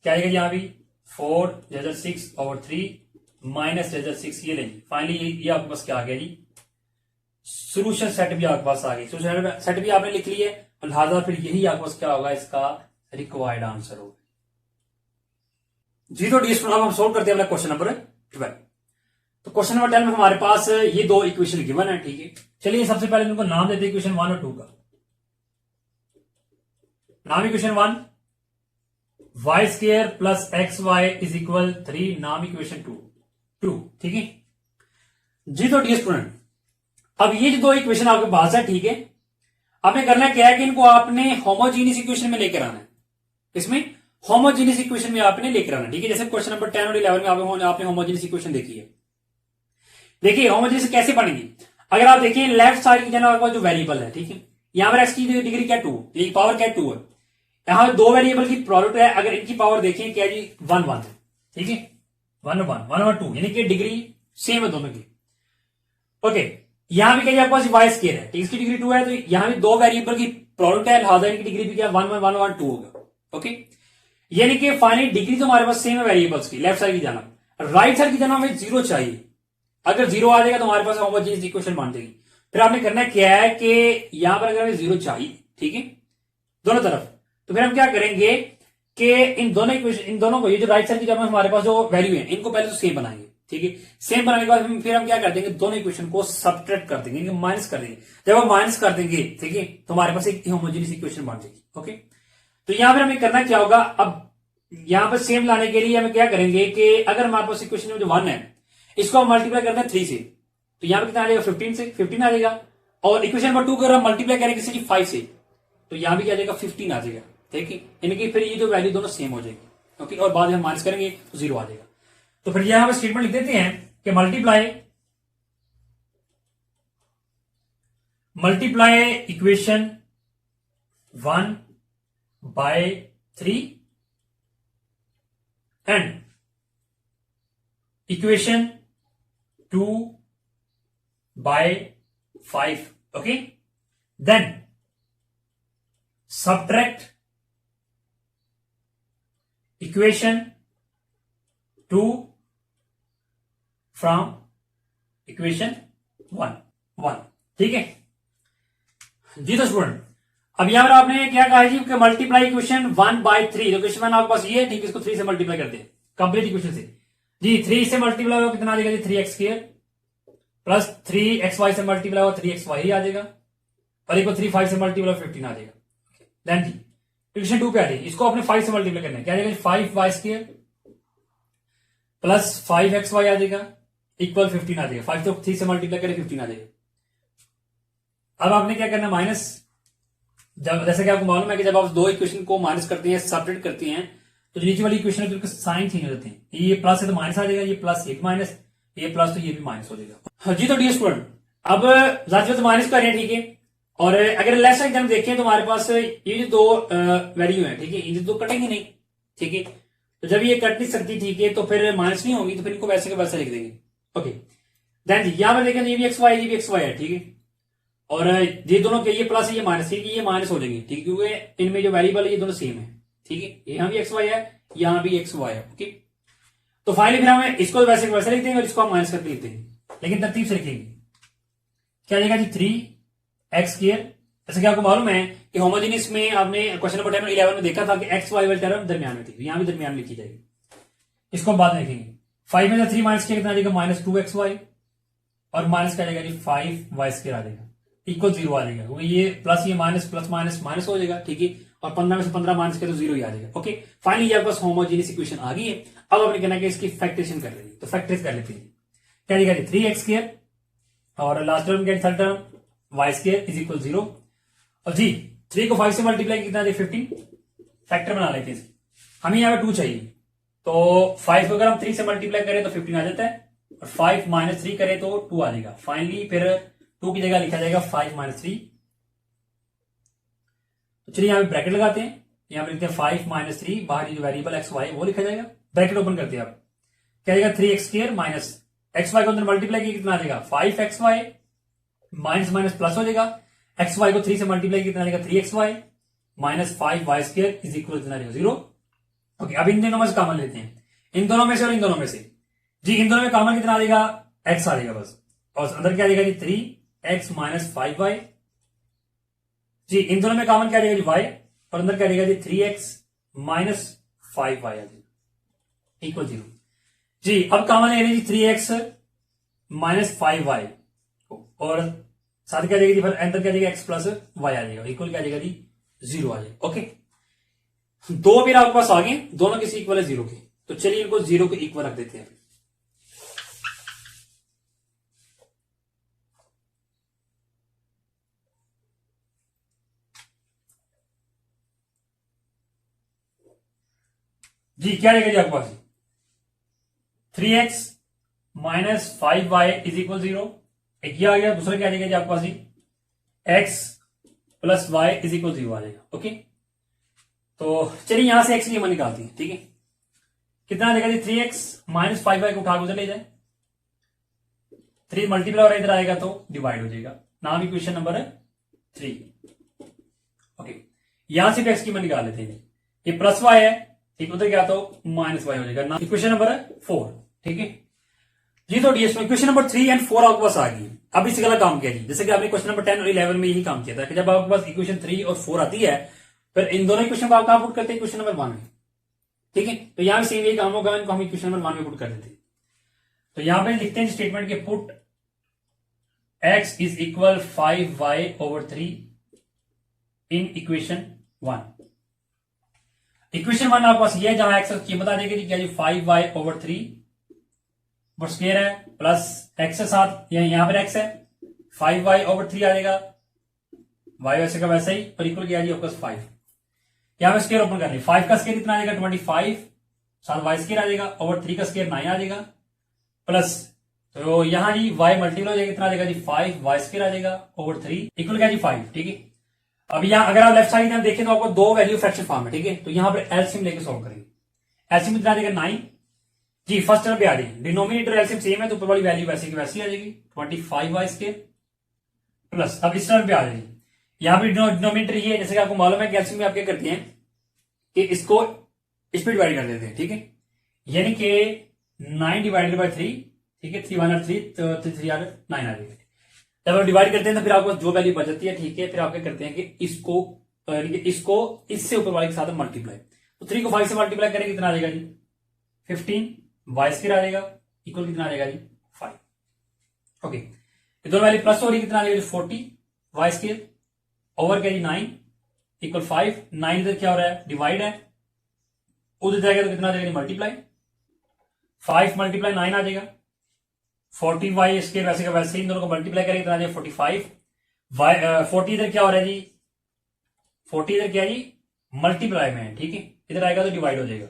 क्या आएगा यहां भी 4 जैसे 6/3 माइनस जैसे 6 ये लेंगे। फाइनली ये आपके पास क्या आ गया जी सोल्यूशन सेट भी आपके पास आ गई। सोल्यूशन सेट भी आपने लिख लिया और लिहाजा फिर यही आपके पास क्या होगा इसका रिक्वायर्ड आंसर होगा जी। तो डी स्टूडेंट हम सोल्व करते हैं अपना क्वेश्चन नंबर 12। तो क्वेश्चन नंबर 12 में हमारे पास ये दो इक्वेशन गिवन है, ठीक है। चलिए सबसे पहले इनको नाम देते हैं इक्वेशन 1 और 2 का। नाम equation 1 y² plus xy is equal 3, नाम इक्वेशन 2, ठीक है जी। तो डी स्टूडेंट अब ये जो दो इक्वेशन आपके पास है, ठीक है, आपने करना क्या है कि इनको आपने होमोजीनियस इक्वेशन में लेकर आना है। इसमें होमोजीनियस इक्वेशन में आपने लेकर आना, ठीक है। जैसे क्वेश्चन नंबर 10 और 11 में आपने होमोजीनियस इक्वेशन देखी है। देखिए होमोजीनियस कैसे बनेगी, अगर आप देखिए लेफ्ट साइड की जगह जो वेरिएबल है, ठीक है, यहां पर x की डिग्री क्या 2, पावर क्या 2 है। यहां दो वेरिएबल की प्रोडक्ट है, अगर इनकी पावर देखें क्या जी 1 1 है, ठीक है, 1 1 1 और 2 यानी कि डिग्री सेम है दोनों की, ओके। यहां भी क्या आपके पास y² है, ठीक, इसकी डिग्री 2 है, तो यहां भी दो वेरिएबल की प्रोडक्ट है, लिहाजा इनकी डिग्री भी क्या 1 1 1 1 2 होगा, ओके। यानी कि फाइनली डिग्री तो हमारे पास सेम है वेरिएबल्स की, लेफ्ट साइड की जाना, राइट साइड की जाना हमें 0 चाहिए। अगर 0 आ जाएगा तो हमारे पास होमोजीनियस इक्वेशन बन जाएगी। फिर आपने करना क्या है कि यहां पर अगर हमें 0 चाहिए, ठीक है, दोनों तरफ, तो फिर हम क्या करेंगे कि इन दोनों इक्वेशन, इन दोनों को, ये जो राइट साइड की जगह हमारे पास जो वैल्यू है इनको पहले तो सेम बनाएंगे, ठीक है। सेम बनाने के बाद फिर हम क्या कर देंगे, दोनों इक्वेशन को सब्ट्रैक्ट कर देंगे, माइनस कर देंगे। जब हम माइनस कर देंगे, ठीक है, तो हमारे पास एक होमोजीनियस इक्वेशन बन जाएगी, ओके। तो यहां पर हमें करना क्या होगा, अब यहां पर सेम लाने के लिए हमें क्या करेंगे कि अगर हमारे पास इक्वेशन में जो 1 है इसको हम मल्टीप्लाई करते हैं 3 से, तो यहां पर कितना आ जाएगा 15 से, 15 आ जाएगा। और इक्वेशन नंबर 2 को अगर हम मल्टीप्लाई करेंगे किसी 5 से, तो यहां भी क्या आ जाएगा 15 आ जाएगा, ठीक है। यानी कि फिर ये जो वैल्यू दोनों सेम हो जाएगी, ओके। और बाद में हम माइनस करेंगे तो 0 आ जाएगा। तो फिर यहां पर स्टेटमेंट लिख देते हैं कि multiply equation 1 by 3 and equation 2 by 5, okay. Then subtract equation 2 from equation 1, ठीक है जी। तो स्टूडेंट अब यहां पर आपने क्या कहा है जी कि मल्टीप्लाई इक्वेशन 1 बाय 3, इक्वेशन 1 आपके पास ये है, ठीक है, इसको 3 से मल्टीप्लाई करते हैं कंप्लीट इक्वेशन से जी। 3 से मल्टीप्लाई होगा कितना आ जाएगा जी 3x² प्लस 3xy से मल्टीप्लाई होगा 3xy ही आ जाएगा, और एक 3 5 से मल्टीप्लाई 15 आ जाएगा। देन जी इक्वेशन 2 पे आ जाएगी, इसको आपने 5 से मल्टीप्लाई करना है, क्या आ जाएगा 5y² प्लस 5xy आ जाएगा इक्वल 15 आ जाएगा। 5 तो 3 से मल्टीप्लाई करें 15 आ जाएगा। अब आपने क्या करना है माइनस, जब जैसे कि आपको मालूम है कि जब आप दो इक्वेशन को माइनस करते हैं, सेपरेट करते हैं, तो नीचे वाली इक्वेशन है तो साइन चेंज हो जाते हैं। ये प्लस है तो माइनस आ जाएगा, ये प्लस ये माइनस, ये प्लस तो ये भी माइनस हो जाएगा जी। तो डियर स्टूडेंट अब जाते तो माइनस कर रहे हैं, ठीक है। और अगर लेफ्ट साइड हम देखें तो हमारे पास ये जो दो वैल्यू है, ठीक है, ये दो कटेंगे नहीं, ठीक है। तो जब ये कट नहीं सकती, ठीक है, तो फिर माइनस नहीं होगी, तो फिर इनको वैसे के वैसे लिख देंगे, ओके। देन जी यहां पर देखें ये भी एक्स वाई, ये भी एक्स वाई है, ठीक है। और ये दोनों के ये प्लस है ये माइनस, ठीक है, ये माइनस हो जाएंगे, ठीक है, क्योंकि इनमें जो वेरिएबल है ये दोनों सेम है, ठीक है। यहां भी एक्स वाई है, यहां भी एक्स वाई है, ओके। तो फाइनली फिर हमें इसको वैसे के वैसे लिख देंगे और इसको हम माइनस करके लिख देंगे, लेकिन तरतीब से लिखेंगे। क्या आ जाएगा जी 3x², जैसे कि आपको मालूम है कि कि होमोजेनियस में आपने क्वेश्चन नंबर 10 और 11 में देखा था कि एक्स वाई वाली टर्म दरमियान में थी, यहां भी दरमियान में लिखी जाएगी। इसको हम बाद में देखेंगे। 5 में से 3 माइनस कितना आ जाएगा, -2xy, और माइनस क्या आ जाएगा जी 5y² आ जाएगा, इक्वल 0 आ जाएगा, क्योंकि ये प्लस ये माइनस प्लस माइनस माइनस हो जाएगा, ठीक है। और 15 में से 15 माइनस किया तो 0 ही आ जाएगा। ओके, फाइनली आपके पास होमोजेनियस इक्वेशन आ गई है। अब आपने कहना है कि इसकी फैक्टरेशन कर लेनी, तो फैक्टराइज कर लेते हैं। क्या आएगा जी 3x², और लास्ट टर्म क्या third term y² is equal 0, और जी 3 को 5 से मल्टीप्लाई कितना दे 15, फैक्टर बना लेते हैं। हमें यहाँ पे 2 चाहिए, तो 5 को अगर हम 3 से मल्टीप्लाई करें तो 15 आ जाता है, और 5 माइनस 3 करें तो 2 आ जाएगा। फाइनली फिर 2 की जगह लिखा जाएगा 5 माइनस 3। तो चलिए यहाँ पे ब्रैकेट लगाते हैं, यहाँ पे लिखते हैं 5 माइनस 3, बाहर जो वेरिएबल एक्स वाई वो लिखा जाएगा, ब्रैकेट ओपन करते हैं आप, क्या जाएगा 3x² माइनस एक्स वाई को अंदर मल्टीप्लाई किया कितना आ जाएगा 5xy, माइनस माइनस प्लस हो जाएगा, एक्स वाई को 3 से मल्टीप्लाई कितना आ जाएगा 3xy minus 5y² is equal कितना आ जाएगा 0। ओके, अब इन दोनों में से कॉमन लेते हैं, इन दोनों में से और इन दोनों में से। जी इन दोनों में कॉमन कितना आ जाएगा x आ जाएगा बस, और अंदर क्या आ जाएगा जी 3x माइनस 5y। जी इन दोनों में कॉमन क्या आ जाएगा जी y, और अंदर क्या आ जाएगा जी 3x माइनस 5y आ जाएगा इक्वल 0। जी अब कॉमन ले जी 3x माइनस 5y, और साथ क्या आ जाएगा जी फिर अंदर क्या आ जाएगा x प्लस y आ जाएगा, इक्वल क्या आ जाएगा जी 0 आ जाएगा। ओके, दो मेरा आपके पास आ गए, दोनों किसी इक्वल है 0 के, तो चलिए इनको 0 के इक्वल रख देते हैं। जी क्या रहेगा जी आपके पास 3x minus 5y is equal 0, एक ये आ गया, दूसरा क्या आ जाएगा जी आपके पास x plus y is equal 0 आ जाएगा। ओके, तो चलिए यहां से x की कीमत निकालती है, ठीक है। कितना आ जाएगा जी 3x माइनस 5y को उठा उधर ले जाए, 3 मल्टीप्लाई और इधर आएगा तो डिवाइड हो जाएगा, नाम इक्वेशन नंबर 3। ओके, यहां से x की कीमत निकाल लेते हैं, ये प्लस y है, ठीक, उधर क्या तो माइनस y हो जाएगा, ना इक्वेशन नंबर 4, ठीक है जी। तो डीएस में इक्वेशन नंबर 3 एंड 4 आपके पास आ गई। अब इसी गलत काम किया जी, जैसे कि आपने क्वेश्चन नंबर 10 और 11 में यही काम किया था कि जब आपके पास इक्वेशन 3 और 4 आती है, फिर इन दोनों इक्वेशन को आप कहां पुट करते हैं इक्वेशन नंबर 1 में, ठीक है। तो यहां भी सेम यही काम होगा, इनको हम इक्वेशन नंबर 1 में पुट कर देते हैं। तो यहां पे लिखते हैं स्टेटमेंट के put x is equal 5y/3 in equation 1। Equation 1 आपके पास ये है जहां x की कीमत आ जाएगी क्या जी 5y/3 बट स्क्वायर है प्लस x के साथ यहां पर x है 5y/3 आ जाएगा, y वैसे का वैसे ही, और इक्वल क्या जी आपका 5। यहां पर स्क्वायर ओपन कर लिया, 5 का स्क्वायर कितना आ जाएगा 25, साथ y² आ जाएगा, ओवर 3 का स्क्वायर 9 आ जाएगा, प्लस तो यहां जी y मल्टीप्लाई हो जाएगा, कितना आ जाएगा जी 5y² आ जाएगा ओवर 3 इक्वल क्या जी 5, ठीक है। अब यहां अगर आप लेफ्ट साइड में देखें तो आपको दो वैल्यू फ्रैक्शन फॉर्म है, ठीक है। तो यहां पर एलसीएम लेके सॉल्व करेंगे, एलसीएम कितना आ जाएगा 9 जी, फर्स्ट टर्म पे आ जाएगी, डिनोमिनेटर एलसीएम सेम है तो ऊपर वाली वैल्यू वैसे की वैसी आ जाएगी 25y² प्लस, अब इस टर्म पे आ जाएगी, यहां पे डिनोमिनेटर ये है, जैसे कि आपको मालूम है कि एलसीएम में आप क्या करते हैं कि इसको इस पे डिवाइड कर देते हैं, ठीक है, यानी कि 9 डिवाइडेड बाय 3, ठीक है, 3 1 3 तो 3 9 आ जाएगा। जब आप डिवाइड करते हैं तो फिर आपको जो वैल्यू बच जाती है, ठीक है, फिर आप क्या करते हैं कि इसको इससे ऊपर वाले के साथ मल्टीप्लाई, तो 3 को 5 से मल्टीप्लाई करेंगे कितना आ जाएगा जी 15, y² आ जाएगा इक्वल कितना आ जाएगा जी 5। ओके, ये दोनों वैल्यू प्लस हो रही कितना आ जाएगा 40 y² ओवर क्या जी 9 इक्वल 5, 9 इधर क्या हो रहा है डिवाइड है, उधर जाएगा तो कितना आ जाएगा मल्टीप्लाई, 5 मल्टीप्लाई 9 आ जाएगा, 40y² वैसे का वैसे, इन दोनों को मल्टीप्लाई करेंगे कितना आ जाएगा 45, 40 इधर क्या हो रहा है जी 40 इधर क्या जी मल्टीप्लाई में है, ठीक है, इधर आएगा तो डिवाइड हो जाएगा।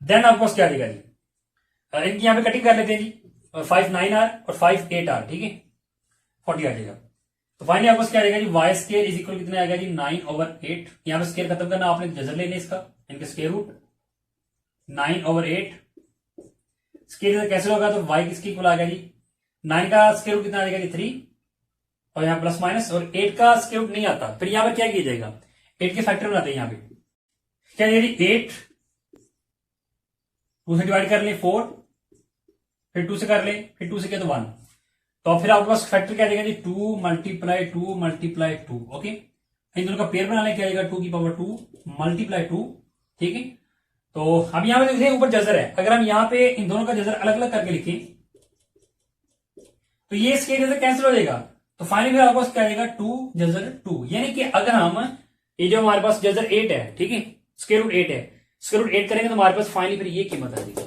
देन आपको क्या देगा जी, इनकी यहां पे कटिंग कर लेते हैं जी, 5 9r और 5 8r, ठीक है, 40 आ जाएगा। तो फाइनली आपको क्या आएगा जी y² इज इक्वल कितना आएगा जी 9/8, यहां पे स्क्वायर खत्म करना, आपने जजर लेने इसका, इनके स्क्वायर रूट 9/8 स्क्वायर कैसे होगा, तो y किसकी इक्वल आ गया जी 9 का स्क्वायर रूट कितना आ जाएगा जी 3, और यहां प्लस माइनस, और 8 का स्क्वायर रूट नहीं आता, फिर यहां पर क्या किया जाएगा 8 के फैक्टर बनाते हैं, यहां पे क्या जी 8 2 से डिवाइड कर ले 4, फिर 2 से कर ले, फिर 2 से किया तो 1, तो फिर आपके पास फैक्टर क्या आ जाएगा जी, 2 मल्टीप्लाई 2 मल्टीप्लाई 2। ओके, इन दोनों का पेयर बना लें, क्या आएगा 2 की पावर 2 मल्टीप्लाई 2। ठीक है, तो अब यहां पे देखिए ऊपर जजर है, अगर हम यहां पे इन दोनों का जजर अलग अलग करके लिखें तो ये स्केयर जजर कैंसिल हो जाएगा। तो फाइनली फिर आपके पास क्या आएगा 2 जजर 2, यानी कि अगर हम ये जो हमारे पास जजर 8 है, ठीक है, स्क्वायर रूट 8 है, स्क्वायर रूट 8 करेंगे तो हमारे पास फाइनली फिर ये कीमत आ जाएगी।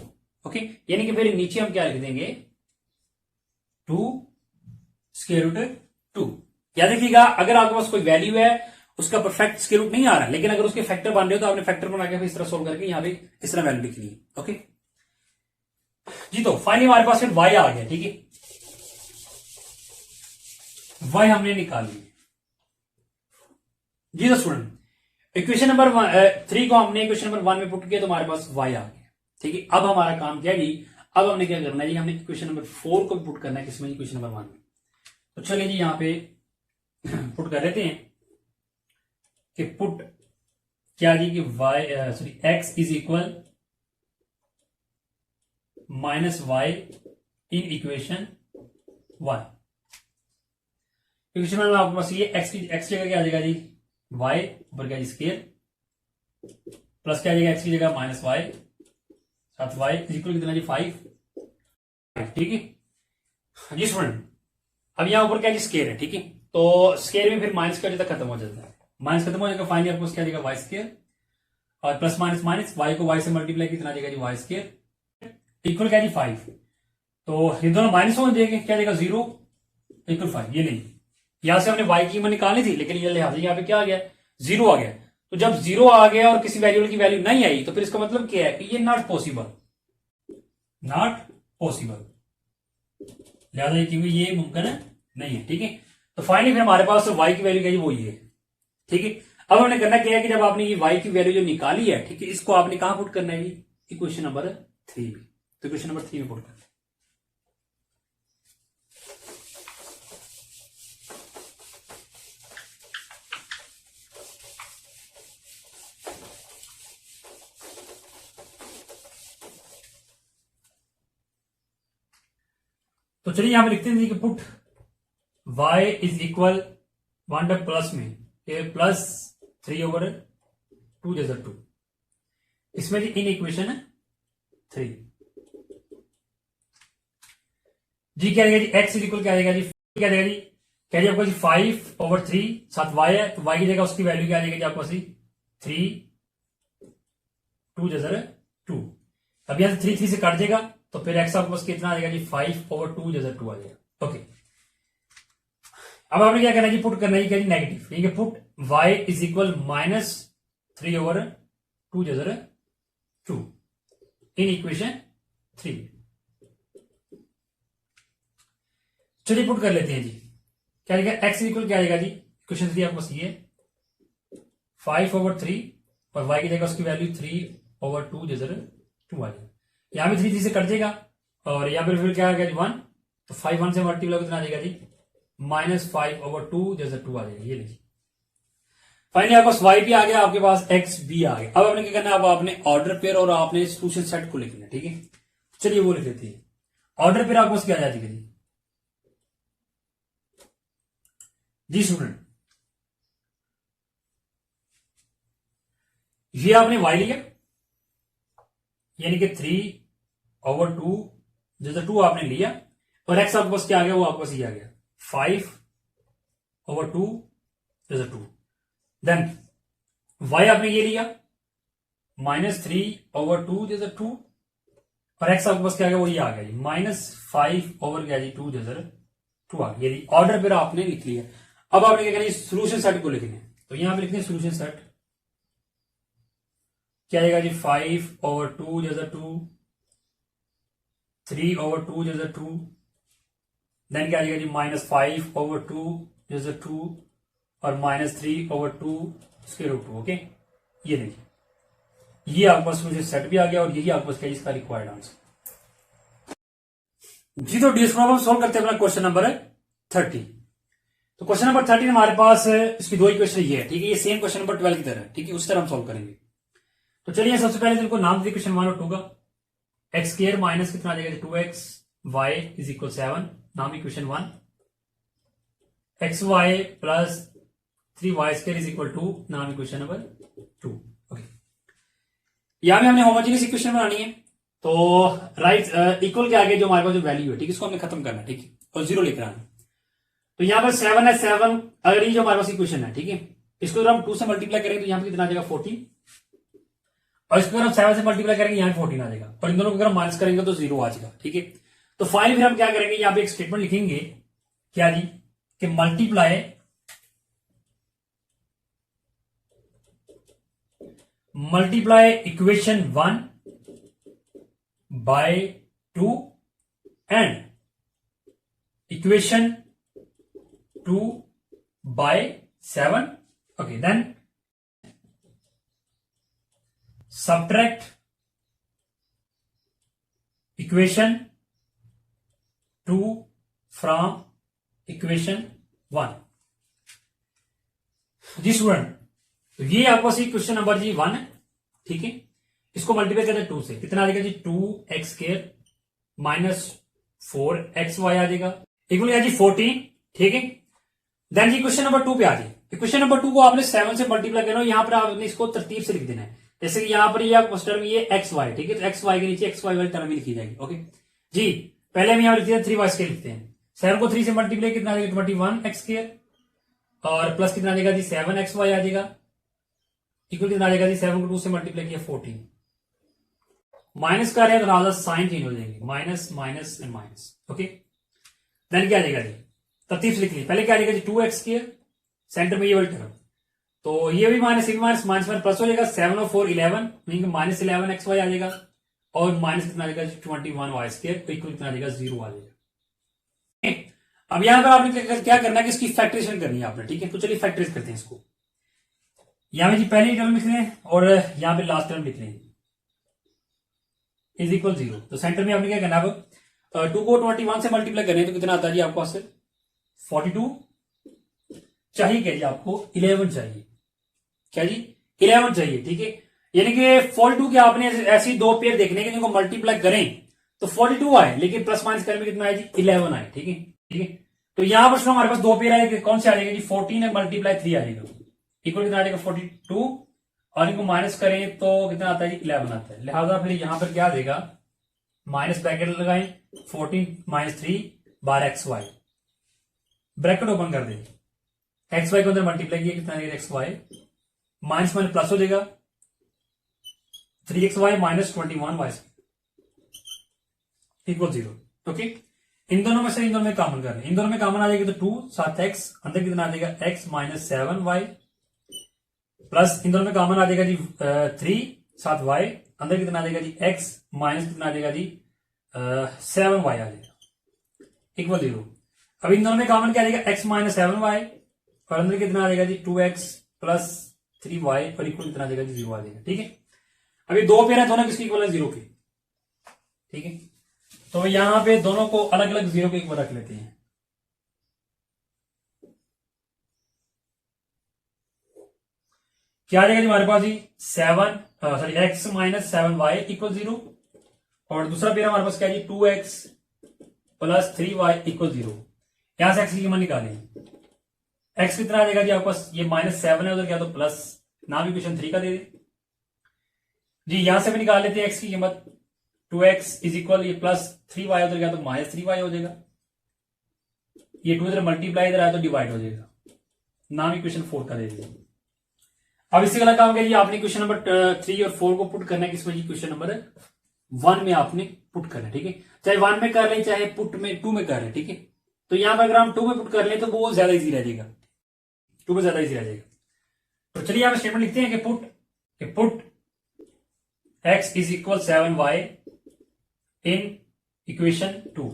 ओके, यानी कि फिर नीचे हम क्या लिख देंगे 2 स्क्वायर रूट 2। याद रखिएगा अगर आपके पास कोई वैल्यू है उसका परफेक्ट स्क्वायर रूट नहीं आ रहा, लेकिन अगर उसके फैक्टर बन रहे हो तो आपने फैक्टर बना के इस तरह सोल्व करके यहां पे इस तरह वैल्यू लिखनी है। ओके जी, तो फाइनली हमारे पास फिर y आ गया। ठीक है, y हमने निकाल ली जी। तो स्टूडेंट इक्वेशन नंबर 3 को हमने इक्वेशन नंबर 1 में पुट किया तो हमारे पास y आ गया। ठीक है, अब हमारा काम क्या है जी, अब हमने क्या करना है जी, हमने इक्वेशन नंबर 4 को पुट करना है किसमें, इक्वेशन नंबर 1 में। तो चलिए जी यहां पे पुट कर लेते हैं कि पुट क्या जी कि x is equal minus y in equation 1। Equation में आपके पास ये x जगह क्या आ जाएगा जी y ऊपर क्या जी स्क्वायर प्लस क्या आ जाएगा x की जगह माइनस y साथ y इज इक्वल कितना जी 5। ठीक है जी स्टूडेंट, अब यहां ऊपर क्या जी स्क्वायर है। ठीक है, तो स्क्वायर में फिर माइनस का तक खत्म हो जाता है, माइनस खत्म हो जाएगा, फाइनली आपको क्या देगा वाई स्क्वायर और प्लस माइनस माइनस वाई को वाई से मल्टीप्लाई कितना देगा जी वाई स्क्वायर इक्वल क्या जी 5। तो ये दोनों माइनस हो जाएंगे, क्या देगा 0 इक्वल 5। ये नहीं, यहां से हमने वाई की कीमत निकालनी थी लेकिन ये लिहाजा यहाँ पे क्या आ गया 0 आ गया। तो जब 0 आ गया और किसी वेरिएबल की वैल्यू नहीं आई तो फिर इसका मतलब क्या है कि ये नॉट पॉसिबल, नॉट पॉसिबल, लिहाजा ये मुमकिन नहीं है। ठीक है, तो फाइनली फिर हमारे पास y की वैल्यू क्या है वो ये है। ठीक है, अब हमने करना क्या है कि जब आपने ये y की वैल्यू जो निकाली है, ठीक है, इसको आपने कहां पुट करना है जी इक्वेशन नंबर 3 में। तो इक्वेशन नंबर 3 में पुट करना है। तो चलिए यहां पे लिखते हैं कि put y is equal 1 plus में प्लस 3 ओवर 2 जैसा 2, इसमें जी इन इक्वेशन 3 जी क्या आएगा जी x इज इक्वल क्या आएगा जी क्या आएगा जी क्या जी आपको जी 5 ओवर 3 साथ y है तो y की जगह उसकी वैल्यू क्या आ जाएगी जी आपको 3 2 जैसा 2। अब यहां से 3 3 से काट देगा तो फिर x आपके पास कितना आ जाएगा जी 5 ओवर 2 जैसा 2 आ जाएगा। ओके, अब आपने क्या करना है जी पुट करना है क्या जी नेगेटिव, ठीक है, put y is equal minus 3 over 2 जैसा 2 इन इक्वेशन 3। चलिए पुट कर लेते हैं जी, क्या आएगा x इक्वल क्या आएगा जी इक्वेशन 3 आपको ये 5 ओवर 3 और y की जगह उसकी वैल्यू 3 ओवर 2 जैसा 2 आ जाएगा। यहां भी 3 3 से कट जाएगा और यहां पर फिर क्या आएगा जी 1, तो 5 1 से मल्टीप्लाई कितना आ जाएगा जी माइनस 5 ओवर 2 जैसा 2 आ जाएगा। ये देखिए फाइनली आपके पास y भी आ गया, आपके पास x भी आ गया। अब आपने क्या करना है, अब आपने ऑर्डर पेयर और आपने सोल्यूशन सेट को लिखना है। ठीक है, चलिए वो लिख लेते हैं। ऑर्डर पेयर आपको क्या आ जाती है जी स्टूडेंट, ये आपने y लिया यानी कि 3 ओवर 2 जैसा 2 आपने लिया और x आपके पास क्या आ गया, वो आपके पास ये आ गया 5 ओवर 2 जैसा 2। देन y आपने ये लिया माइनस 3 ओवर 2 जैसा 2 और x आपके पास क्या आ गया, वो ये आ गया माइनस 5 ओवर क्या जी 2 जैसा 2 आ गया। ये ऑर्डर पर आपने लिख लिया। अब आपने क्या करना है, सोल्यूशन सेट को लिखना है। तो यहां पे लिखते हैं सोल्यूशन सेट क्या आएगा जी 5 ओवर 2 जैसा 2 3 ओवर 2 जैसा 2 देन क्या आएगा जी माइनस 5 ओवर 2 जैसा 2 और minus 3 over 2 square root 2। Okay, ये देखिए ये आपके पास सोल्यूशन सेट भी आ गया और यही आपके पास क्या इसका रिक्वायर्ड आंसर जी। तो डीएस प्रॉब्लम सॉल्व करते हैं अपना क्वेश्चन नंबर 30। तो क्वेश्चन नंबर 30 हमारे पास इसकी दो इक्वेशन ये है। ठीक है, ये सेम क्वेश्चन नंबर 12 की तरह है। ठीक है, उस तरह हम सॉल्व करेंगे। तो चलिए सबसे पहले इनको नाम दे क्वेश्चन 1 और 2 का, एक्स स्क्वायर माइनस कितना आ जाएगा 2x y इज इक्वल 7, नाम equation 1, xy plus 3y square is equal 2, नाम इक्वेशन नंबर 2। ओके, यहां पे हमने होमोजेनियस इक्वेशन बनानी है, तो राइट इक्वल के आगे जो हमारे पास जो वैल्यू है, ठीक है, इसको हमने खत्म करना है, ठीक है, और 0 लेकर आना। तो यहां पर 7 है, 7 अगर ये जो हमारे पास इक्वेशन है, ठीक है, इसको अगर हम 2 से मल्टीप्लाई करेंगे तो यहां पर कितना आ जाएगा 14, और इसको अगर हम 7 से मल्टीप्लाई करेंगे यहां 14 आ जाएगा, और इन दोनों को अगर हम माइनस करेंगे तो 0 आ जाएगा, ठीक है। तो फाइनली फिर हम क्या करेंगे, यहां पे एक स्टेटमेंट लिखेंगे, क्या जी, कि multiply equation 1 by 2 and equation 2 by 7। Okay, then subtract equation 2 from equation 1। जी स्टूडेंट, तो ये आपको सी क्वेश्चन नंबर जी 1 है, ठीक है, इसको मल्टीप्लाई करते हैं 2 से, कितना आ जाएगा जी 2x स्क्वायर माइनस 4xy आ जाएगा, इक्वल आ जी 14, ठीक है। देन जी क्वेश्चन नंबर 2 पे आ जाए, क्वेश्चन नंबर 2 को आपने 7 से मल्टीप्लाई करना है, यहां पर आपने इसको तरतीब से लिख देना है, जैसे कि यहां पर ये फर्स्ट टर्म ये एक्स वाई, ठीक है, तो एक्स वाई के नीचे एक्स वाई वाली टर्म भी लिखी जाएगी। ओके जी, पहले हम यहां लिखते हैं 3y स्क्वायर लिखते हैं, 7 को 3 से मल्टीप्लाई कितना आ जाएगा 21x स्क्वायर, और प्लस कितना आ जाएगा जी 7xy आ जाएगा, इक्वल कितना आ जाएगा जी 7 को 2 से मल्टीप्लाई किया 14, माइनस कर रहे हैं तो राजा साइन चेंज हो जाएंगे, minus minus and minus. Okay, then क्या आ जाएगा जी, तरतीब से लिख ली, पहले क्या आ जाएगा जी 2x स्क्वायर, सेंटर में ये वाली टर्म, तो ये भी माइनस माइनस माइनस में प्लस हो जाएगा, 7 और 4 11, मीन माइनस 11xy आ जाएगा, और माइनस कितना आ जाएगा 21y स्क्वायर, तो इक्वल कितना आ जाएगा 0 आ जाएगा। अब यहां पर आपने क्या करना है कि इसकी फैक्टराइजेशन करनी है आपने, ठीक है, तो चलिए फैक्टराइज करते हैं इसको। यहां पे जी पहली टर्म लिख रहे हैं और यहां पे लास्ट टर्म लिख रहे हैं, इज इक्वल 0, तो सेंटर में आपने क्या करना है, अब 2 को 21 से मल्टीप्लाई करें तो कितना आता है जी आपको 42 चाहिए, क्या जी आपको 11 चाहिए, क्या जी 11 चाहिए, ठीक है, यानी कि 42 के आपने ऐसी दो पेयर देखने के जिनको मल्टीप्लाई करें तो 42 आए, लेकिन प्लस माइनस करने में कितना आए जी 11 आए, ठीक है, ठीक है। तो यहां पर हमारे पास दो पेयर आएगा, कौन से आ जाएगा जी 14 मल्टीप्लाई 3 आएगा, इक्वल कितना आ जाएगा 42, और इनको माइनस करें तो कितना आता है जी 11 आता है, लिहाजा फिर यहां पर क्या आ जाएगा, माइनस ब्रैकेट लगाएं 14 माइनस 3 बार एक्स वाई, ब्रैकेट ओपन कर दें, एक्स वाई को अंदर मल्टीप्लाई किया कितना आएगा X Y, minus minus plus हो जाएगा 3xy minus 21y equal 0। Okay, इन दोनों में से इन दोनों में कॉमन कर रहे हैं, इन दोनों में कॉमन आ जाएगी तो 2 साथ x, अंदर कितना आ जाएगा x माइनस 7y, प्लस इन दोनों में कॉमन आ जाएगा जी 3 साथ y, अंदर कितना आ जाएगा जी x माइनस कितना आ जाएगा जी 7y आ जाएगा, इक्वल 0। अब इन दोनों में कॉमन क्या आ जाएगा x माइनस 7y, और अंदर कितना आ जाएगा जी 2x प्लस 3y, और इक्वल कितना आ जाएगा जी 0 आ जाएगा, ठीक है। अभी दो पेयर है, दोनों किसके इक्वल है 0 के, ठीक है, तो यहां पे दोनों को अलग अलग 0 के इक्वल रख लेते हैं। क्या आ जाएगा जी हमारे पास जी 7 x माइनस 7y इक्वल 0, और दूसरा पेयर हमारे पास क्या है जी 2x प्लस 3y इक्वल 0। यहां से x की कीमत निकालें, x कितना आ जाएगा जी आपके पास, ये माइनस 7 है उधर, क्या तो प्लस, नाम इक्वेशन 3 का दे दे जी, यहां से भी निकाल लेते हैं x की कीमत, 2x इज इक्वल ये प्लस 3y उधर गया तो माइनस 3y हो जाएगा, ये 2 इधर मल्टीप्लाई इधर आया तो डिवाइड हो जाएगा, नाम इक्वेशन 4 का दे दीजिए। अब इसी का काम करिए, आपने क्वेश्चन नंबर 3 और 4 को पुट करना है किसमें जी, क्वेश्चन नंबर 1 में आपने पुट करना है, ठीक है, चाहे 1 में कर ले चाहे पुट में 2 में कर ले, ठीक है। तो यहां पर अगर हम 2 में पुट कर ले तो वो ज्यादा इजी रह जाएगा, 2 में ज्यादा इजी रह जाएगा। तो चलिए आप स्टेटमेंट लिखते हैं कि put x is equal 7y in equation 2